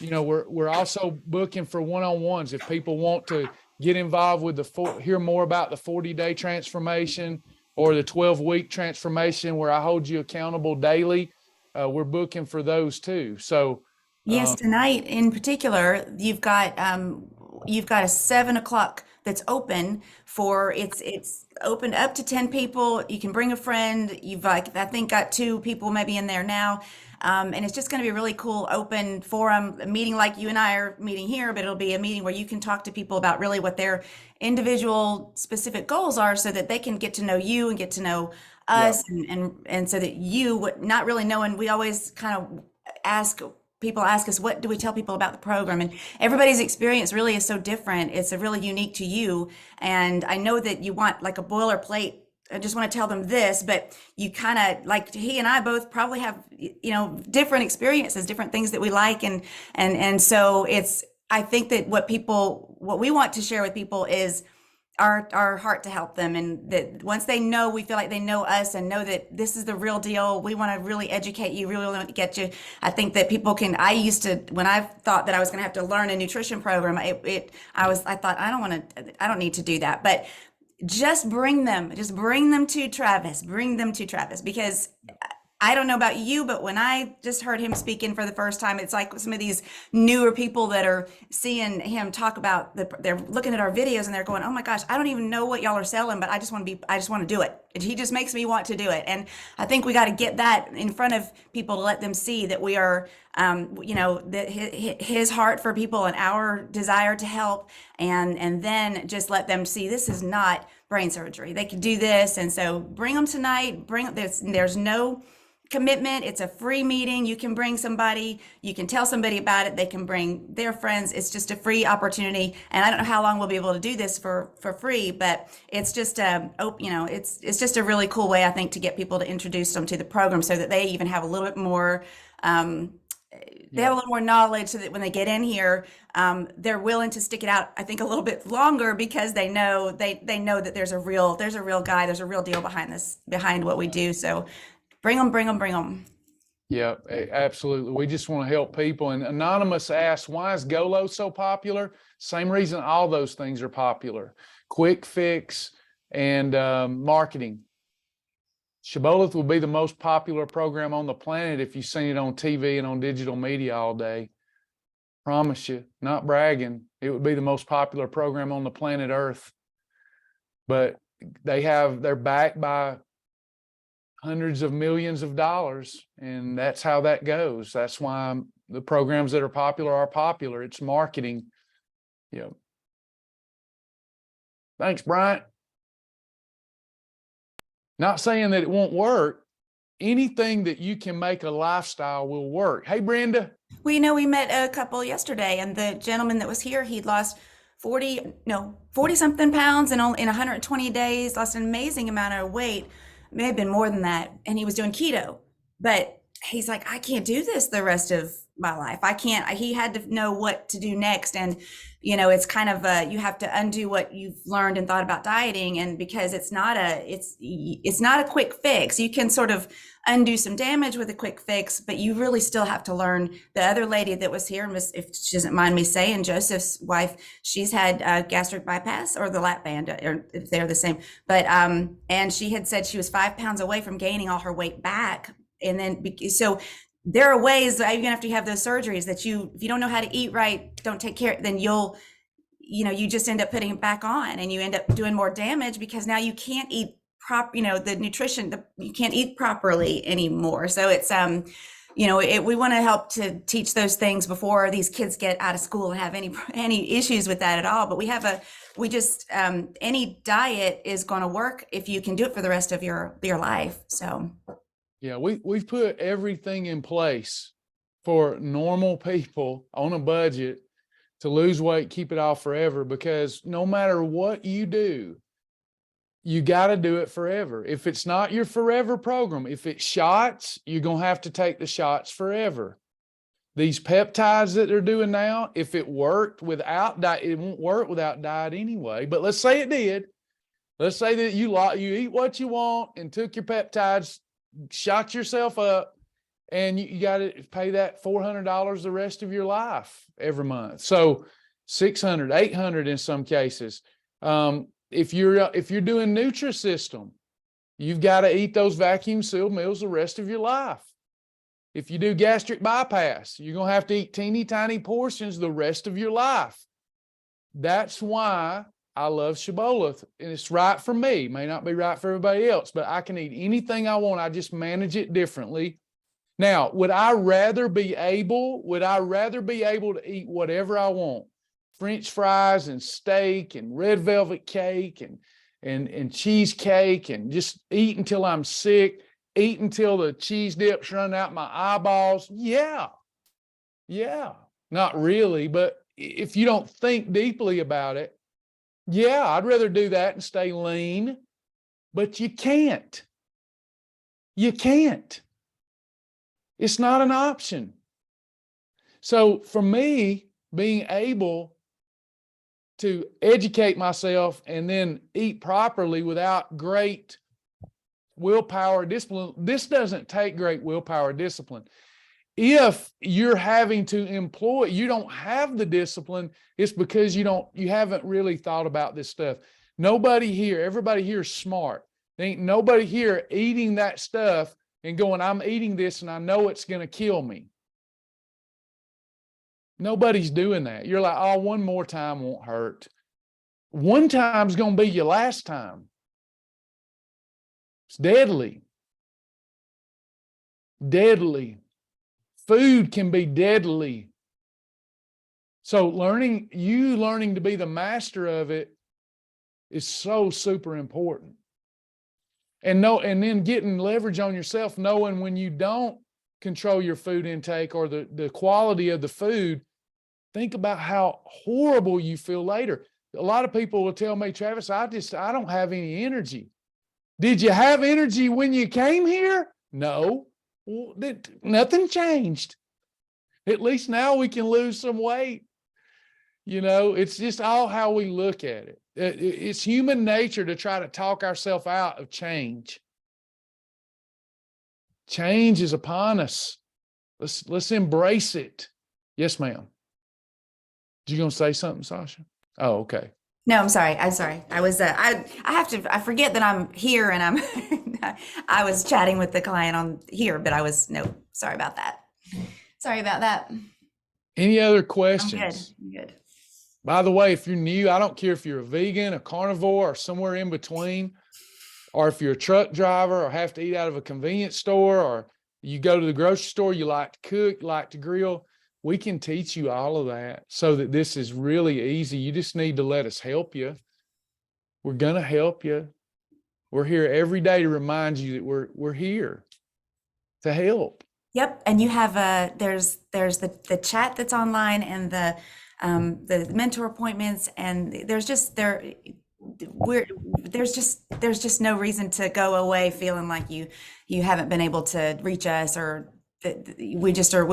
we're also booking for one-on-ones. If people want to get involved with hear more about the 40-day transformation or the 12-week transformation where I hold you accountable daily, we're booking for those too. So Yes, tonight in particular, you've got a 7 o'clock that's open for it's open up to 10 people. You can bring a friend. You've I think got 2 people maybe in there now. And it's just going to be a really cool open forum, a meeting like you and I are meeting here, but it'll be a meeting where you can talk to people about really what their individual specific goals are, so that they can get to know you and get to know us, and so that you would not really knowing. We always kind of people ask us, what do we tell people about the program? And everybody's experience really is so different. It's a really unique to you. And I know that you want like a boilerplate, I just want to tell them this, but you kind of, like he and I both probably have, different experiences, different things that we like. And so I think that what we want to share with people is our heart to help them. And that once they know, we feel like they know us and know that this is the real deal. We want to really educate you, really want to get you. I think that people can, when I thought that I was going to have to learn a nutrition program, I thought, I don't need to do that, but just bring them to Travis, because I don't know about you, but when I just heard him speaking for the first time, it's like some of these newer people that are seeing him talk about they're looking at our videos and they're going, oh my gosh, I don't even know what y'all are selling, but I just want to do it. And he just makes me want to do it. And I think we got to get that in front of people to let them see that we are, that his heart for people and our desire to help. And then just let them see this is not brain surgery. They can do this. And so bring them tonight, there's no commitment. It's a free meeting. You can bring somebody, you can tell somebody about it. They can bring their friends. It's just a free opportunity. And I don't know how long we'll be able to do this for free, but it's just it's just a really cool way, I think, to get people to introduce them to the program so that they even have a little bit more, they have a little more knowledge, so that when they get in here, they're willing to stick it out, I think, a little bit longer, because they know that there's a real guy, there's a real deal behind what we do. So bring them. Yeah, absolutely. We just want to help people. And Anonymous asked, why is GOLO so popular? Same reason all those things are popular. Quick fix and marketing. Shibboleth will be the most popular program on the planet if you've seen it on TV and on digital media all day. Promise you, not bragging. It would be the most popular program on the planet Earth. But they're backed by hundreds of millions of dollars, and that's how that goes. That's why the programs that are popular. It's marketing. Yeah. Thanks, Bryant. Not saying that it won't work. Anything that you can make a lifestyle will work. Hey, Brenda. We met a couple yesterday, and the gentleman that was here, he'd lost 40 something pounds in 120 days, lost an amazing amount of weight. May have been more than that. And he was doing keto, but he's like, I can't do this the rest of my life. I can't. He had to know what to do next. And, it's kind of you have to undo what you've learned and thought about dieting. And because it's not a quick fix. You can sort of undo some damage with a quick fix, but you really still have to learn. The other lady that was here, if she doesn't mind me saying, Joseph's wife, she's had gastric bypass, or the lap band, or if they're the same. But and she had said she was 5 pounds away from gaining all her weight back. And then so there are ways, even after you have those surgeries, that if you don't know how to eat right, don't take care, then you just end up putting it back on, and you end up doing more damage because now you can't eat the nutrition, you can't eat properly anymore. So it's, we want to help to teach those things before these kids get out of school and have any issues with that at all. But any diet is going to work if you can do it for the rest of your life. So yeah, we've put everything in place for normal people on a budget to lose weight, keep it off forever, because no matter what you do, you got to do it forever. If it's not your forever program, if it's shots, you're going to have to take the shots forever. These peptides that they're doing now, if it worked without diet, it won't work without diet anyway. But let's say it did. Let's say that you eat what you want and took your peptides, shot yourself up, and you got to pay that $400 the rest of your life every month. So $600, $800 in some cases. If you're doing Nutrisystem, you've got to eat those vacuum sealed meals the rest of your life. If you do gastric bypass, you're going to have to eat teeny tiny portions the rest of your life. That's why I love Shibboleth, and it's right for me. It may not be right for everybody else, but I can eat anything I want. I just manage it differently. Now, would I rather be able to eat whatever I want? French fries and steak and red velvet cake and cheesecake, and just eat until I'm sick, eat until the cheese dips run out my eyeballs? Yeah. Not really, but if you don't think deeply about it, yeah, I'd rather do that and stay lean, but you can't. It's not an option. So for me, being able to educate myself and then eat properly without great willpower discipline, this doesn't take great willpower discipline. If you're having to employ, you don't have the discipline, it's because you haven't really thought about this stuff. Everybody here is smart. There ain't nobody here eating that stuff and going, I'm eating this and I know it's going to kill me. Nobody's doing that. You're like, oh, one more time won't hurt. One time's going to be your last time. It's deadly. Deadly. Food can be deadly. So learning to be the master of it is so super important. And then getting leverage on yourself, knowing when you don't control your food intake or the quality of the food, think about how horrible you feel later. A lot of people will tell me, Travis, I don't have any energy. Did you have energy when you came here? No. Well, nothing changed. At least now we can lose some weight. It's just all how we look at it. It's human nature to try to talk ourselves out of change. Change is upon us. Let's embrace it. Yes, ma'am. You gonna say something, Sasha? Oh, okay. No, I'm sorry. I was, I forget that I'm here and I was chatting with the client on here, but sorry about that. Sorry about that. Any other questions? I'm good. By the way, if you're new, I don't care if you're a vegan, a carnivore, or somewhere in between, or if you're a truck driver or have to eat out of a convenience store, or you go to the grocery store, you like to cook, you like to grill, we can teach you all of that so that this is really easy. You just need to let us help you. We're going to help you. We're here every day to remind you that we're here to help. Yep. And you have there's the chat that's online, and the mentor appointments, and there's just no reason to go away feeling like you haven't been able to reach us, or we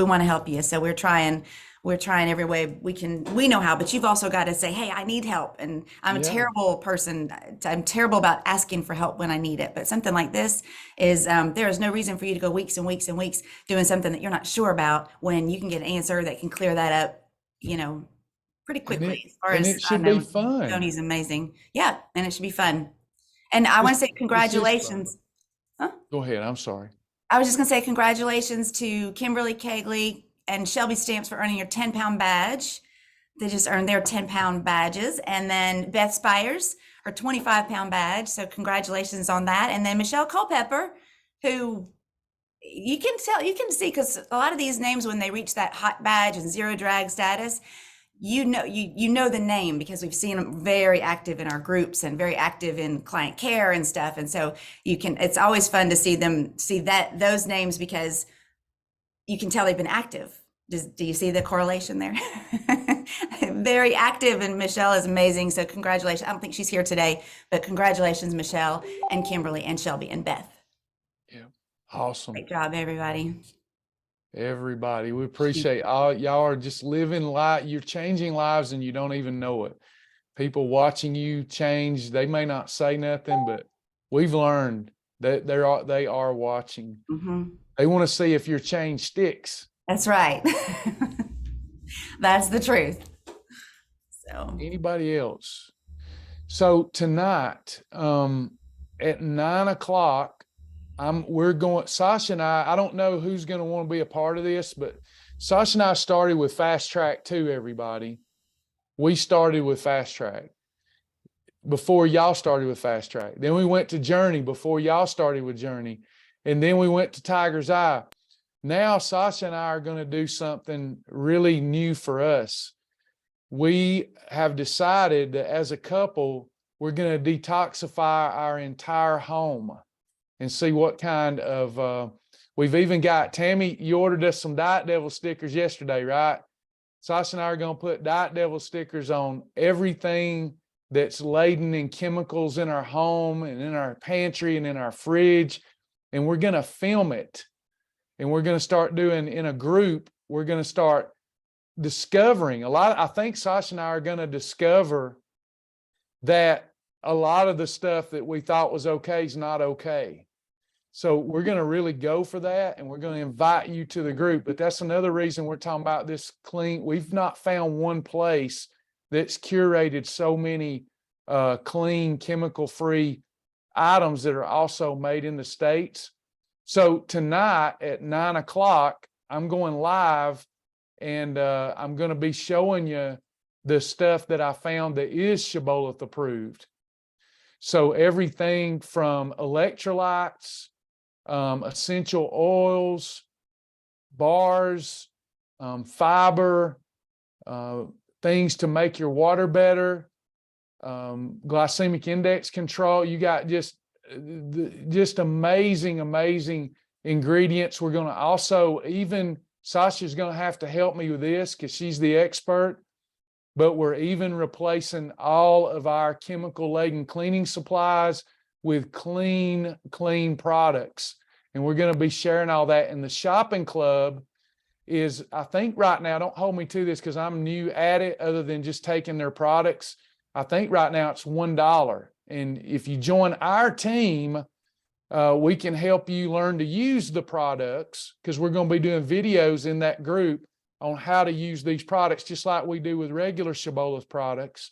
want to help you. So we're trying every way we can. We know how, but you've also got to say, hey, I need help. And I'm a terrible person. I'm terrible about asking for help when I need it. But something like this is, there is no reason for you to go weeks and weeks and weeks doing something that you're not sure about, when you can get an answer that can clear that up, pretty quickly. And it should be fun. Tony's amazing. Yeah. And it should be fun. And I want to say congratulations. Huh? Go ahead. I'm sorry. I was just going to say congratulations to Kimberly Cagley and Shelby Stamps for earning your 10-pound badge. They just earned their 10-pound badges. And then Beth Spires, her 25-pound badge. So congratulations on that. And then Michelle Culpepper, who you can see, because a lot of these names, when they reach that hot badge and zero drag status, you know the name, because we've seen them very active in our groups and very active in client care and stuff. And so it's always fun to see those names, because you can tell they've been active. Do you see the correlation there? Very active, and Michelle is amazing. So congratulations. I don't think she's here today, but congratulations, Michelle and Kimberly and Shelby and Beth. Yeah. Awesome. Great job, everybody. Everybody, we appreciate all y'all are just living life. You're changing lives and you don't even know it. People watching you change. They may not say nothing, but we've learned that they are watching. Mm-hmm. They want to see if your change sticks. That's right. That's the truth. So Anybody else? So tonight, at 9 o'clock, we're going, Sasha and I don't know who's going to want to be a part of this, but Sasha and I started with Fast Track too, everybody. We started with Fast Track before y'all started with Fast Track. Then we went to Journey before y'all started with Journey. And then we went to Tiger's Eye. Now Sasha and I are going to do something really new for us. We have decided that as a couple, we're going to detoxify our entire home and see what kind of, we've even got, Tammy, you ordered us some Diet Devil stickers yesterday, right? Sasha and I are going to put Diet Devil stickers on everything that's laden in chemicals in our home and in our pantry and in our fridge. And we're going to film it. And we're going to start doing, in a group, we're going to start discovering I think Sasha and I are going to discover that a lot of the stuff that we thought was okay is not okay. So we're going to really go for that, and we're going to invite you to the group. But that's another reason we're talking about this clean. We've not found one place that's curated so many clean, chemical-free items that are also made in the States. So tonight at 9 o'clock, I'm going live, and I'm going to be showing you the stuff that I found that is Shibboleth approved. So everything from electrolytes, essential oils, bars, fiber, things to make your water better, glycemic index control. You got just amazing ingredients. We're going to also, even Sasha's going to have to help me with this because she's the expert, but we're even replacing all of our chemical-laden cleaning supplies with clean products. And we're going to be sharing all that. And the shopping club is, I think right now, don't hold me to this because I'm new at it, other than just taking their products. I think right now it's $1. And if you join our team, we can help you learn to use the products, because we're going to be doing videos in that group on how to use these products, just like we do with regular Shibboleth products.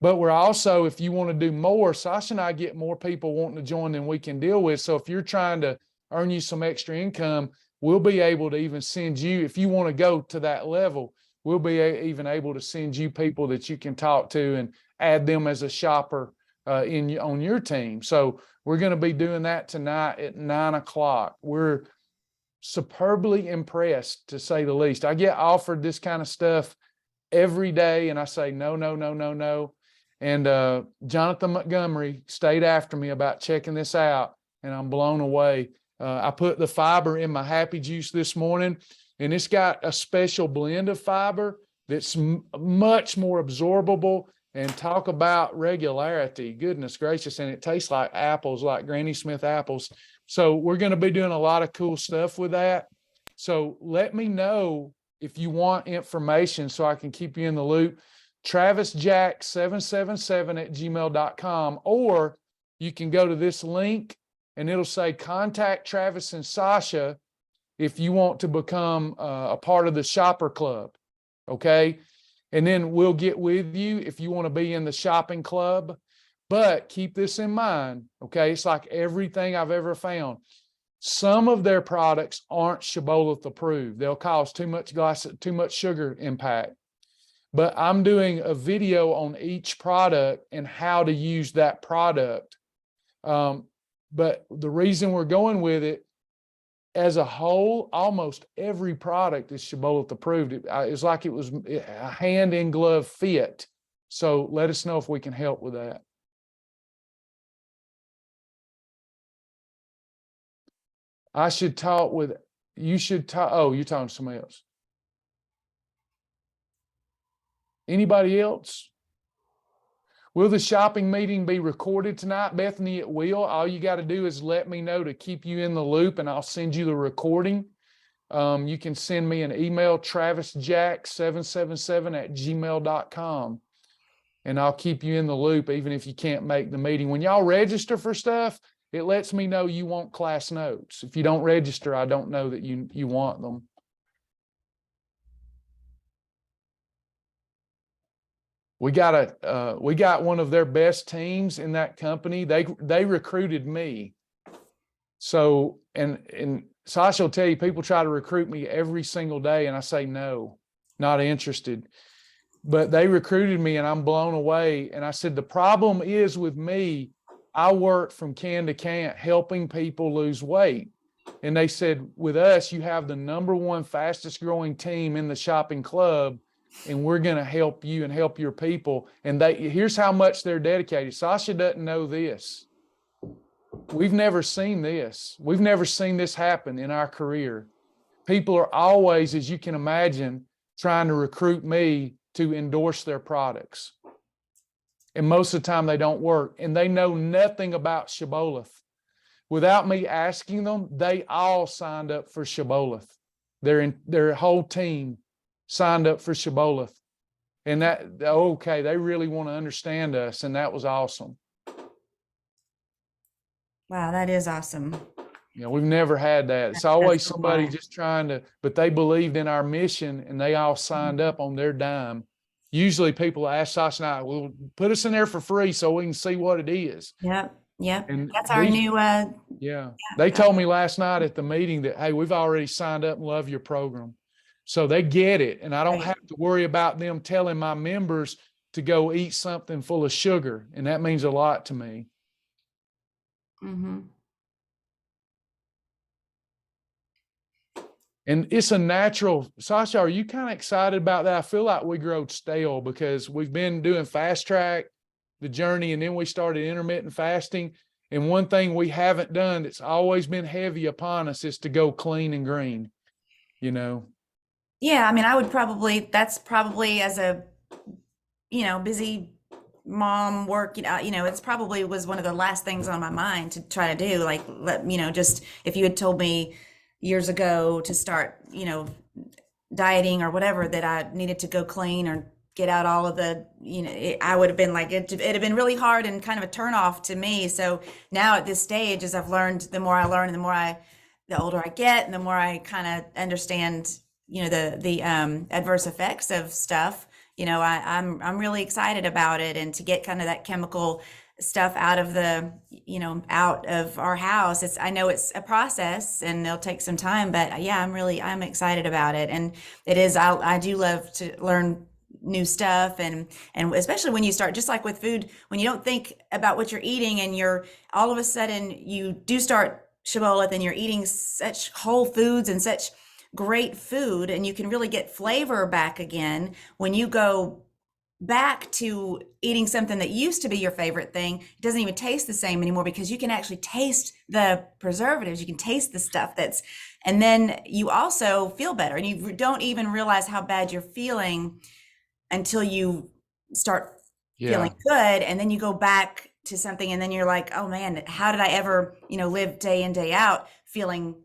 But we're also, if you want to do more, Sasha and I get more people wanting to join than we can deal with. So if you're trying to earn you some extra income, we'll be able to even send you, if you want to go to that level, we'll be even able to send you people that you can talk to and add them as a shopper on your team. So we're going to be doing that tonight at 9 o'clock. We're superbly impressed, to say the least. I get offered this kind of stuff every day, and I say, no. And Jonathan Montgomery stayed after me about checking this out, and I'm blown away. I put the fiber in my Happy Juice this morning, and it's got a special blend of fiber that's much more absorbable. And talk about regularity, goodness gracious. And it tastes like apples, like Granny Smith apples. So we're going to be doing a lot of cool stuff with that. So let me know if you want information so I can keep you in the loop. TravisJack777@gmail.com, or you can go to this link and it'll say contact Travis and Sasha if you want to become a part of the shopper club. Okay. And then we'll get with you if you want to be in the shopping club. But keep this in mind, okay? It's like everything I've ever found. Some of their products aren't Shibboleth approved. They'll cause too much sugar impact. But I'm doing a video on each product and how to use that product. But the reason we're going with it, as a whole, almost every product is Shibboleth approved. It's like it was a hand in glove fit. So let us know if we can help with that. I should talk with, you should talk, oh, you're talking to somebody else. Anybody else? Will the shopping meeting be recorded tonight? Bethany, it will. All you got to do is let me know to keep you in the loop, and I'll send you the recording. You can send me an email, travisjack777@gmail.com, and I'll keep you in the loop even if you can't make the meeting. When y'all register for stuff, it lets me know you want class notes. If you don't register, I don't know that you want them. We got one of their best teams in that company. They recruited me. So, and Sasha will tell you, people try to recruit me every single day, and I say, no, not interested. But they recruited me, and I'm blown away. And I said, the problem is with me, I work from can to can helping people lose weight. And they said, with us, you have the #1 fastest growing team in the shopping club, and we're going to help you and help your people. And here's how much they're dedicated. Sasha doesn't know this. We've never seen this. We've never seen this happen in our career. People are always, as you can imagine, trying to recruit me to endorse their products. And most of the time they don't work, and they know nothing about Shibboleth. Without me asking them, they all signed up for Shibboleth. Their whole team signed up for Shibboleth. And okay, they really want to understand us, and that was awesome. Wow, that is awesome. You know, we've never had that. It's always somebody just trying to, but they believed in our mission, and they all signed up on their dime. Usually people ask Sasha and I, well, put us in there for free so we can see what it is. Yep. And that's our new, they told me last night at the meeting that, hey, we've already signed up and love your program. So they get it. And I don't have to worry about them telling my members to go eat something full of sugar. And that means a lot to me. Mm-hmm. And it's a natural. Sasha, are you kind of excited about that? I feel like we grow stale because we've been doing fast track, the journey, and then we started intermittent fasting. And one thing we haven't done that's always been heavy upon us is to go clean and green, you know? Yeah, I mean, that's probably as a, busy mom work, it's probably was one of the last things on my mind to try to do. Like, just if you had told me years ago to start, dieting or whatever, that I needed to go clean or get out all of the, I would have been like, it'd have been really hard and kind of a turnoff to me. So now at this stage, as I've learned, the more I learn and the older I get and the more I kind of understand, the adverse effects of stuff, I'm really excited about it, and to get kind of that chemical stuff out of out of our house. I know it's a process and it'll take some time, but yeah, I'm excited about it. And it is, I do love to learn new stuff, and especially when you start, just like with food, when you don't think about what you're eating and you're all of a sudden you do start Shibboleth and you're eating such whole foods and such great food, and you can really get flavor back again when you go back to eating something that used to be your favorite thing. It doesn't even taste the same anymore because you can actually taste the preservatives. You can taste the stuff and then you also feel better, and you don't even realize how bad you're feeling until you start feeling good. And then you go back to something and then you're like, oh man, how did I ever, live day in, day out feeling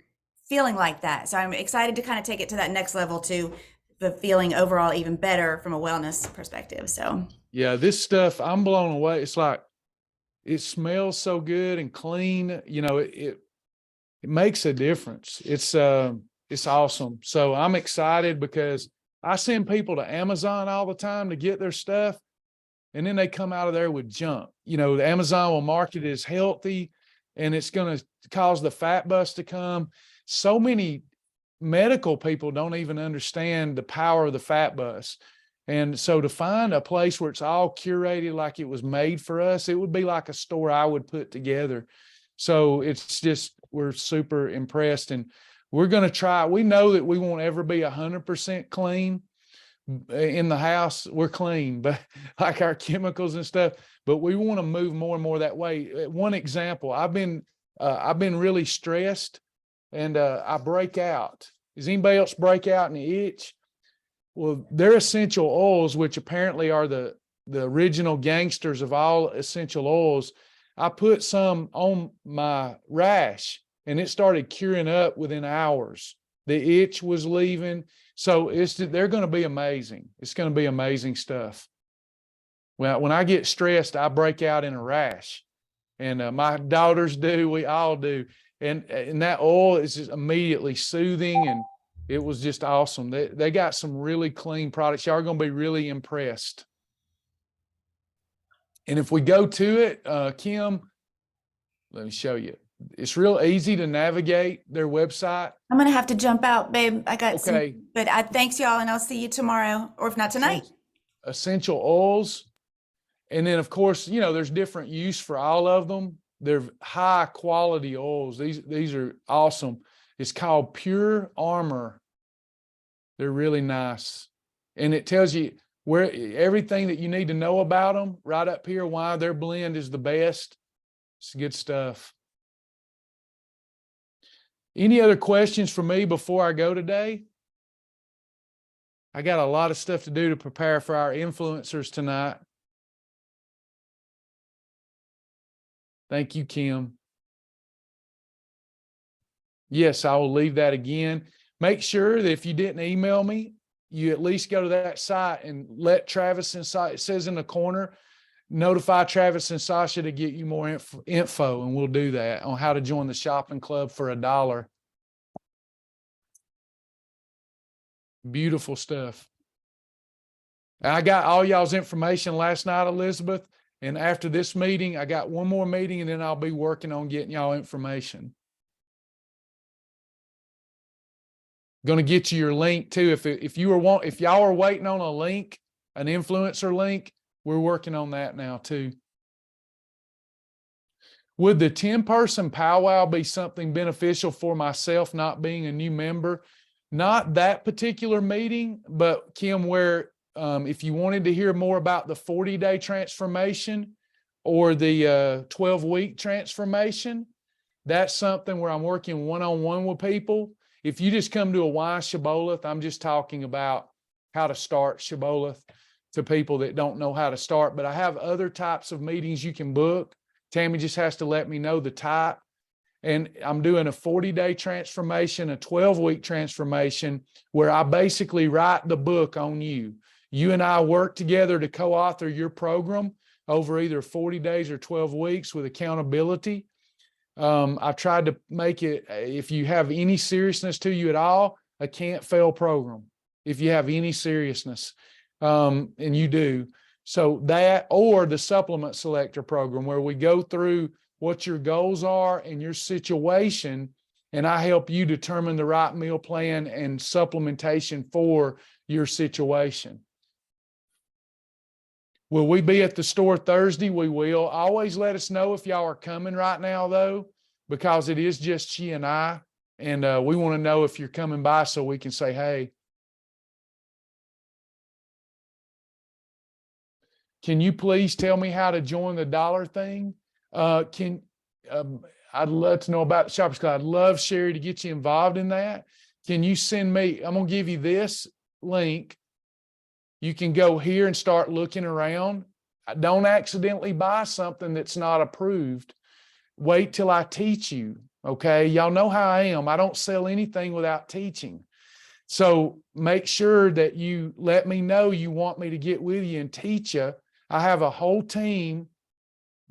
like that? So I'm excited to kind of take it to that next level to the feeling overall even better from a wellness perspective. So yeah, this stuff, I'm blown away. It's like, it smells so good and clean. It makes a difference. It's awesome. So I'm excited because I send people to Amazon all the time to get their stuff, and then they come out of there with junk. The Amazon will market it as healthy, and it's going to cause the fat bust to come. So many medical people don't even understand the power of the fat bust. And so to find a place where it's all curated like it was made for us, it would be like a store I would put together. So it's just, we're super impressed, and we're going to try. We know that we won't ever be 100% clean in the house. We're clean, but like our chemicals and stuff, but we want to move more and more that way. One example, I've been really stressed, and I break out. Does anybody else break out and itch? Well, they're essential oils, which apparently are the original gangsters of all essential oils. I put some on my rash, and it started curing up within hours. The itch was leaving. So they're going to be amazing. It's going to be amazing stuff. Well, when I get stressed, I break out in a rash, and my daughters do. We all do. And that oil is just immediately soothing, and it was just awesome. They got some really clean products. Y'all are going to be really impressed. And if we go to it, Kim, let me show you. It's real easy to navigate their website. I'm going to have to jump out, babe. I got Okay. but thanks y'all, and I'll see you tomorrow, or if not tonight. Essential oils. And then of course, you know, there's different use for all of them. They're high quality oils. These are awesome. It's called Pure Armor. They're really nice. And it tells you where everything that you need to know about them right up here, why their blend is the best. It's good stuff. Any other questions for me before I go today? I got a lot of stuff to do to prepare for our influencers tonight. Thank you, Kim. Yes, I will leave that again. Make sure that if you didn't email me, you at least go to that site and let Travis and Sasha, it says in the corner, notify Travis and Sasha to get you more info, and we'll do that on how to join the shopping club for $1. Beautiful stuff. I got all y'all's information last night, Elizabeth, and after this meeting, I got one more meeting, and then I'll be working on getting y'all information. Going to get you your link too. If y'all are waiting on a link, an influencer link, we're working on that now too. Would the 10-person powwow be something beneficial for myself, not being a new member? Not that particular meeting, but Kim, where if you wanted to hear more about the 40-day transformation or the 12-week transformation, that's something where I'm working one-on-one with people. If you just come to a why Shibboleth, I'm just talking about how to start Shibboleth to people that don't know how to start. But I have other types of meetings you can book. Tammy just has to let me know the type. And I'm doing a 40-day transformation, a 12-week transformation, where I basically write the book on you. You and I work together to co-author your program over either 40 days or 12 weeks with accountability. I've tried to make it, if you have any seriousness to you at all, a can't fail program. If you have any seriousness, and you do. So that, or the supplement selector program, where we go through what your goals are and your situation, and I help you determine the right meal plan and supplementation for your situation. Will we be at the store Thursday? We will. Always let us know if y'all are coming right now, though, because it is just she and I, and we want to know if you're coming by so we can say, hey. Can you please tell me how to join the dollar thing? I'd love to know about the Shoppers Club. I'd love, Sherry, to get you involved in that. Can you send me, I'm going to give you this link. You can go here and start looking around. Don't accidentally buy something that's not approved. Wait till I teach you, okay? Y'all know how I am. I don't sell anything without teaching. So make sure that you let me know you want me to get with you and teach you. I have a whole team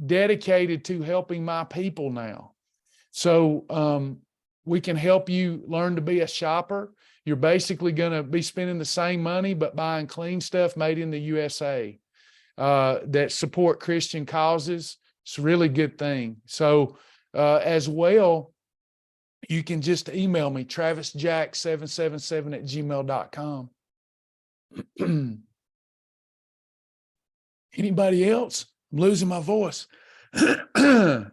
dedicated to helping my people now. So we can help you learn to be a shopper. You're basically going to be spending the same money, but buying clean stuff made in the USA that support Christian causes. It's a really good thing. So As well, you can just email me, travisjack777@gmail.com. Anybody else? I'm losing my voice. I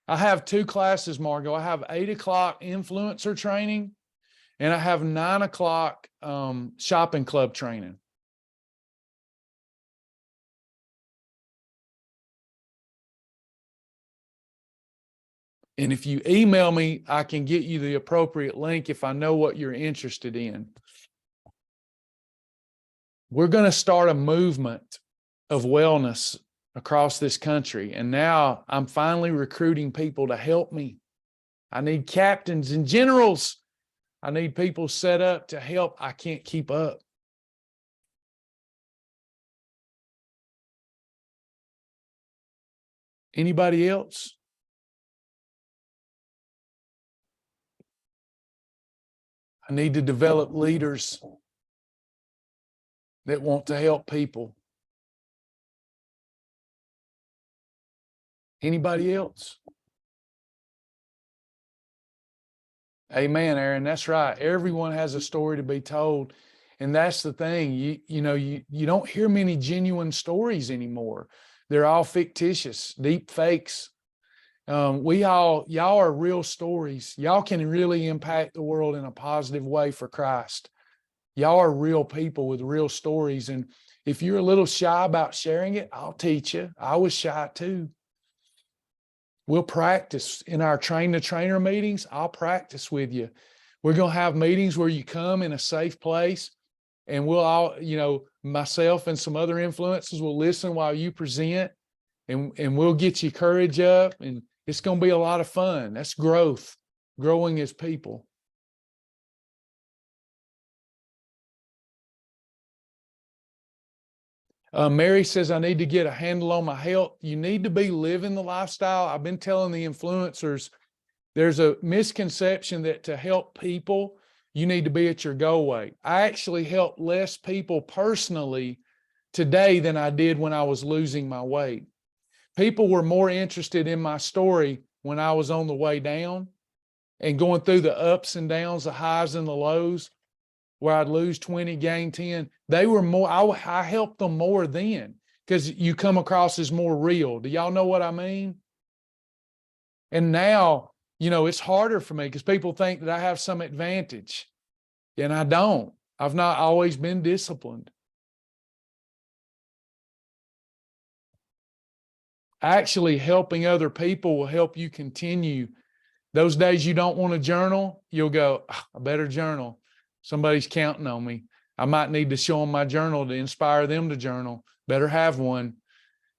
have 2 classes, Margot. I have 8 o'clock influencer training, and I have 9 o'clock shopping club training. And if you email me, I can get you the appropriate link if I know what you're interested in. We're going to start a movement of wellness across this country. And now I'm finally recruiting people to help me. I need captains and generals. I need people set up to help. I can't keep up. Anybody else? I need to develop leaders that want to help people. Anybody else? Amen, Aaron. That's right. Everyone has a story to be told. And that's the thing. You don't hear many genuine stories anymore. They're all fictitious, deep fakes. Y'all are real stories. Y'all can really impact the world in a positive way for Christ. Y'all are real people with real stories. And if you're a little shy about sharing it, I'll teach you. I was shy too. We'll practice in our train the trainer meetings. I'll practice with you. We're going to have meetings where you come in a safe place, and we'll all, myself and some other influencers will listen while you present, and we'll get your courage up, and it's going to be a lot of fun. That's growth, growing as people. Mary says, I need to get a handle on my health. You need to be living the lifestyle. I've been telling the influencers, there's a misconception that to help people, you need to be at your goal weight. I actually help less people personally today than I did when I was losing my weight. People were more interested in my story when I was on the way down and going through the ups and downs, the highs and the lows, where I'd lose 20, gain 10. They were more, I helped them more then because you come across as more real. Do y'all know what I mean? And now, it's harder for me because people think that I have some advantage, and I don't. I've not always been disciplined. Actually, helping other people will help you continue. Those days you don't want to journal, you'll go, I better journal. Somebody's counting on me. I might need to show them my journal to inspire them to journal. Better have one.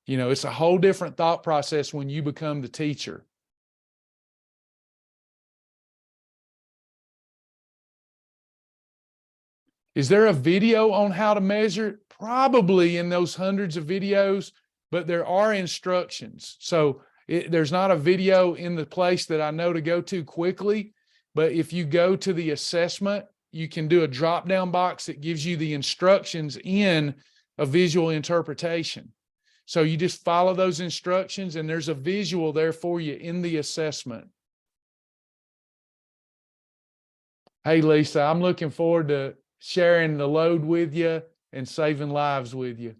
It's a whole different thought process when you become the teacher. Is there a video on how to measure? Probably in those hundreds of videos, but there are instructions. So there's not a video in the place that I know to go to quickly, but if you go to the assessment, you can do a drop-down box that gives you the instructions in a visual interpretation. So you just follow those instructions, and there's a visual there for you in the assessment. Hey, Lisa, I'm looking forward to sharing the load with you and saving lives with you.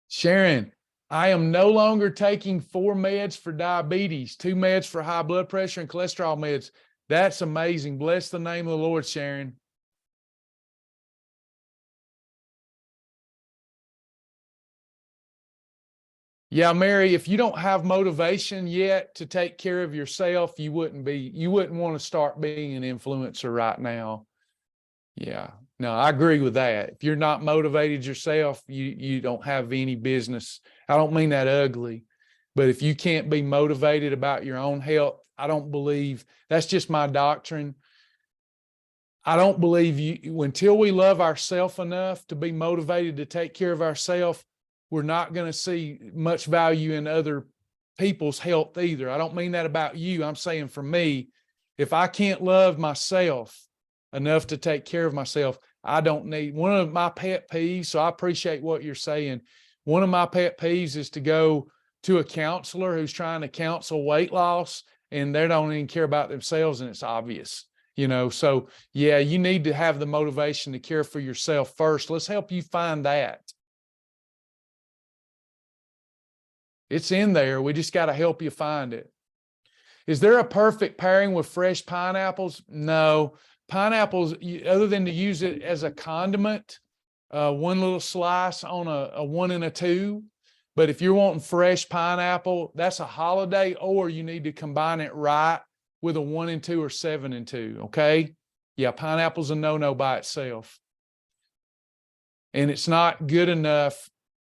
Sharon, I am no longer taking 4 meds for diabetes, 2 meds for high blood pressure and cholesterol meds. That's amazing. Bless the name of the Lord, Sharon. Yeah, Mary, if you don't have motivation yet to take care of yourself, you wouldn't want to start being an influencer right now. Yeah, no, I agree with that. If you're not motivated yourself, you don't have any business. I don't mean that ugly, but if you can't be motivated about your own health, I don't believe, that's just my doctrine. I don't believe until we love ourselves enough to be motivated to take care of ourselves, we're not going to see much value in other people's health either. I don't mean that about you. I'm saying for me, if I can't love myself enough to take care of myself, I don't need. One of my pet peeves, so I appreciate what you're saying. One of my pet peeves is to go to a counselor who's trying to counsel weight loss, and they don't even care about themselves, and it's obvious, you know. So yeah, you need to have the motivation to care for yourself first. Let's help you find that. It's in there. We just got to help you find it. Is there a perfect pairing with fresh pineapples? No. Pineapples, other than to use it as a condiment, one little slice on a 1 and a 2. But if you're wanting fresh pineapple, that's a holiday, or you need to combine it right with a 1 and 2 or 7 and 2. Okay. Yeah. Pineapple's a no-no by itself. And it's not good enough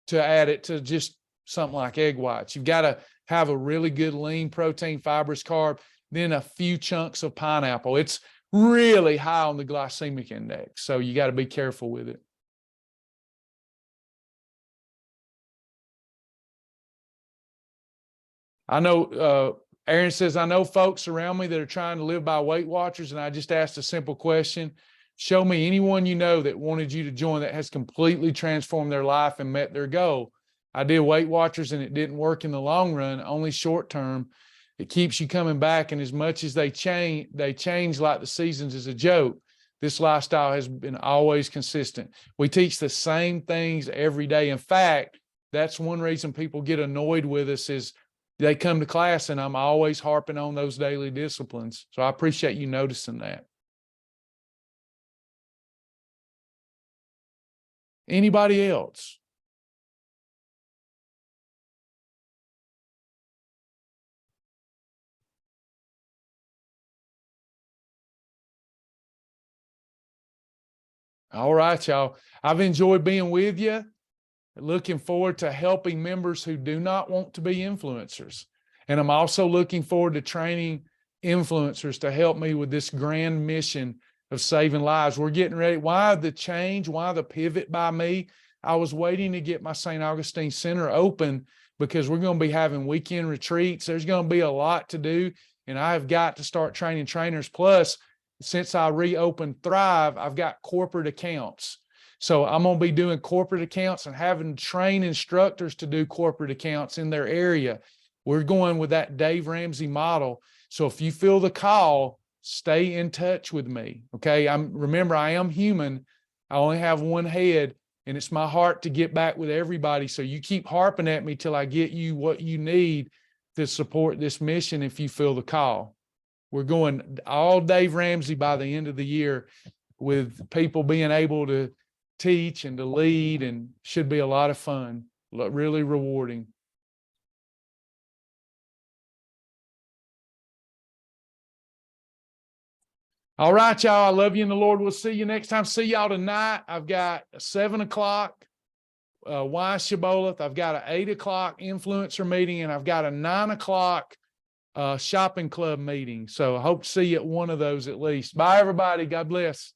to add it to just something like egg whites. You've got to have a really good lean protein, fibrous carb, then a few chunks of pineapple. It's really high on the glycemic index, so you got to be careful with it. I know Aaron says, I know folks around me that are trying to live by Weight Watchers, and I just asked a simple question. Show me anyone you know that wanted you to join that has completely transformed their life and met their goal. I did Weight Watchers and it didn't work in the long run, only short term. It keeps you coming back. And as much as they change like the seasons is a joke. This lifestyle has been always consistent. We teach the same things every day. In fact, that's one reason people get annoyed with us is they come to class and I'm always harping on those daily disciplines. So I appreciate you noticing that. Anybody else? All right, y'all. I've enjoyed being with you. Looking forward to helping members who do not want to be influencers. And I'm also looking forward to training influencers to help me with this grand mission of saving lives. We're getting ready. Why the change? Why the pivot by me? I was waiting to get my St. Augustine Center open because we're going to be having weekend retreats. There's going to be a lot to do. And I have got to start training trainers. Plus, since I reopened Thrive, I've got corporate accounts. So I'm going to be doing corporate accounts and having trained instructors to do corporate accounts in their area. We're going with that Dave Ramsey model. So if you feel the call, stay in touch with me. Okay. Remember, I am human. I only have one head, and it's my heart to get back with everybody. So you keep harping at me till I get you what you need to support this mission. If you feel the call, we're going all Dave Ramsey by the end of the year, with people being able to teach and to lead, and should be a lot of fun, really rewarding. All right, y'all. I love you in the Lord. We'll see you next time. See y'all tonight. I've got a 7 o'clock why Shibboleth. I've got an 8 o'clock influencer meeting, and I've got a 9 o'clock shopping club meeting. So I hope to see you at one of those at least. Bye, everybody. God bless.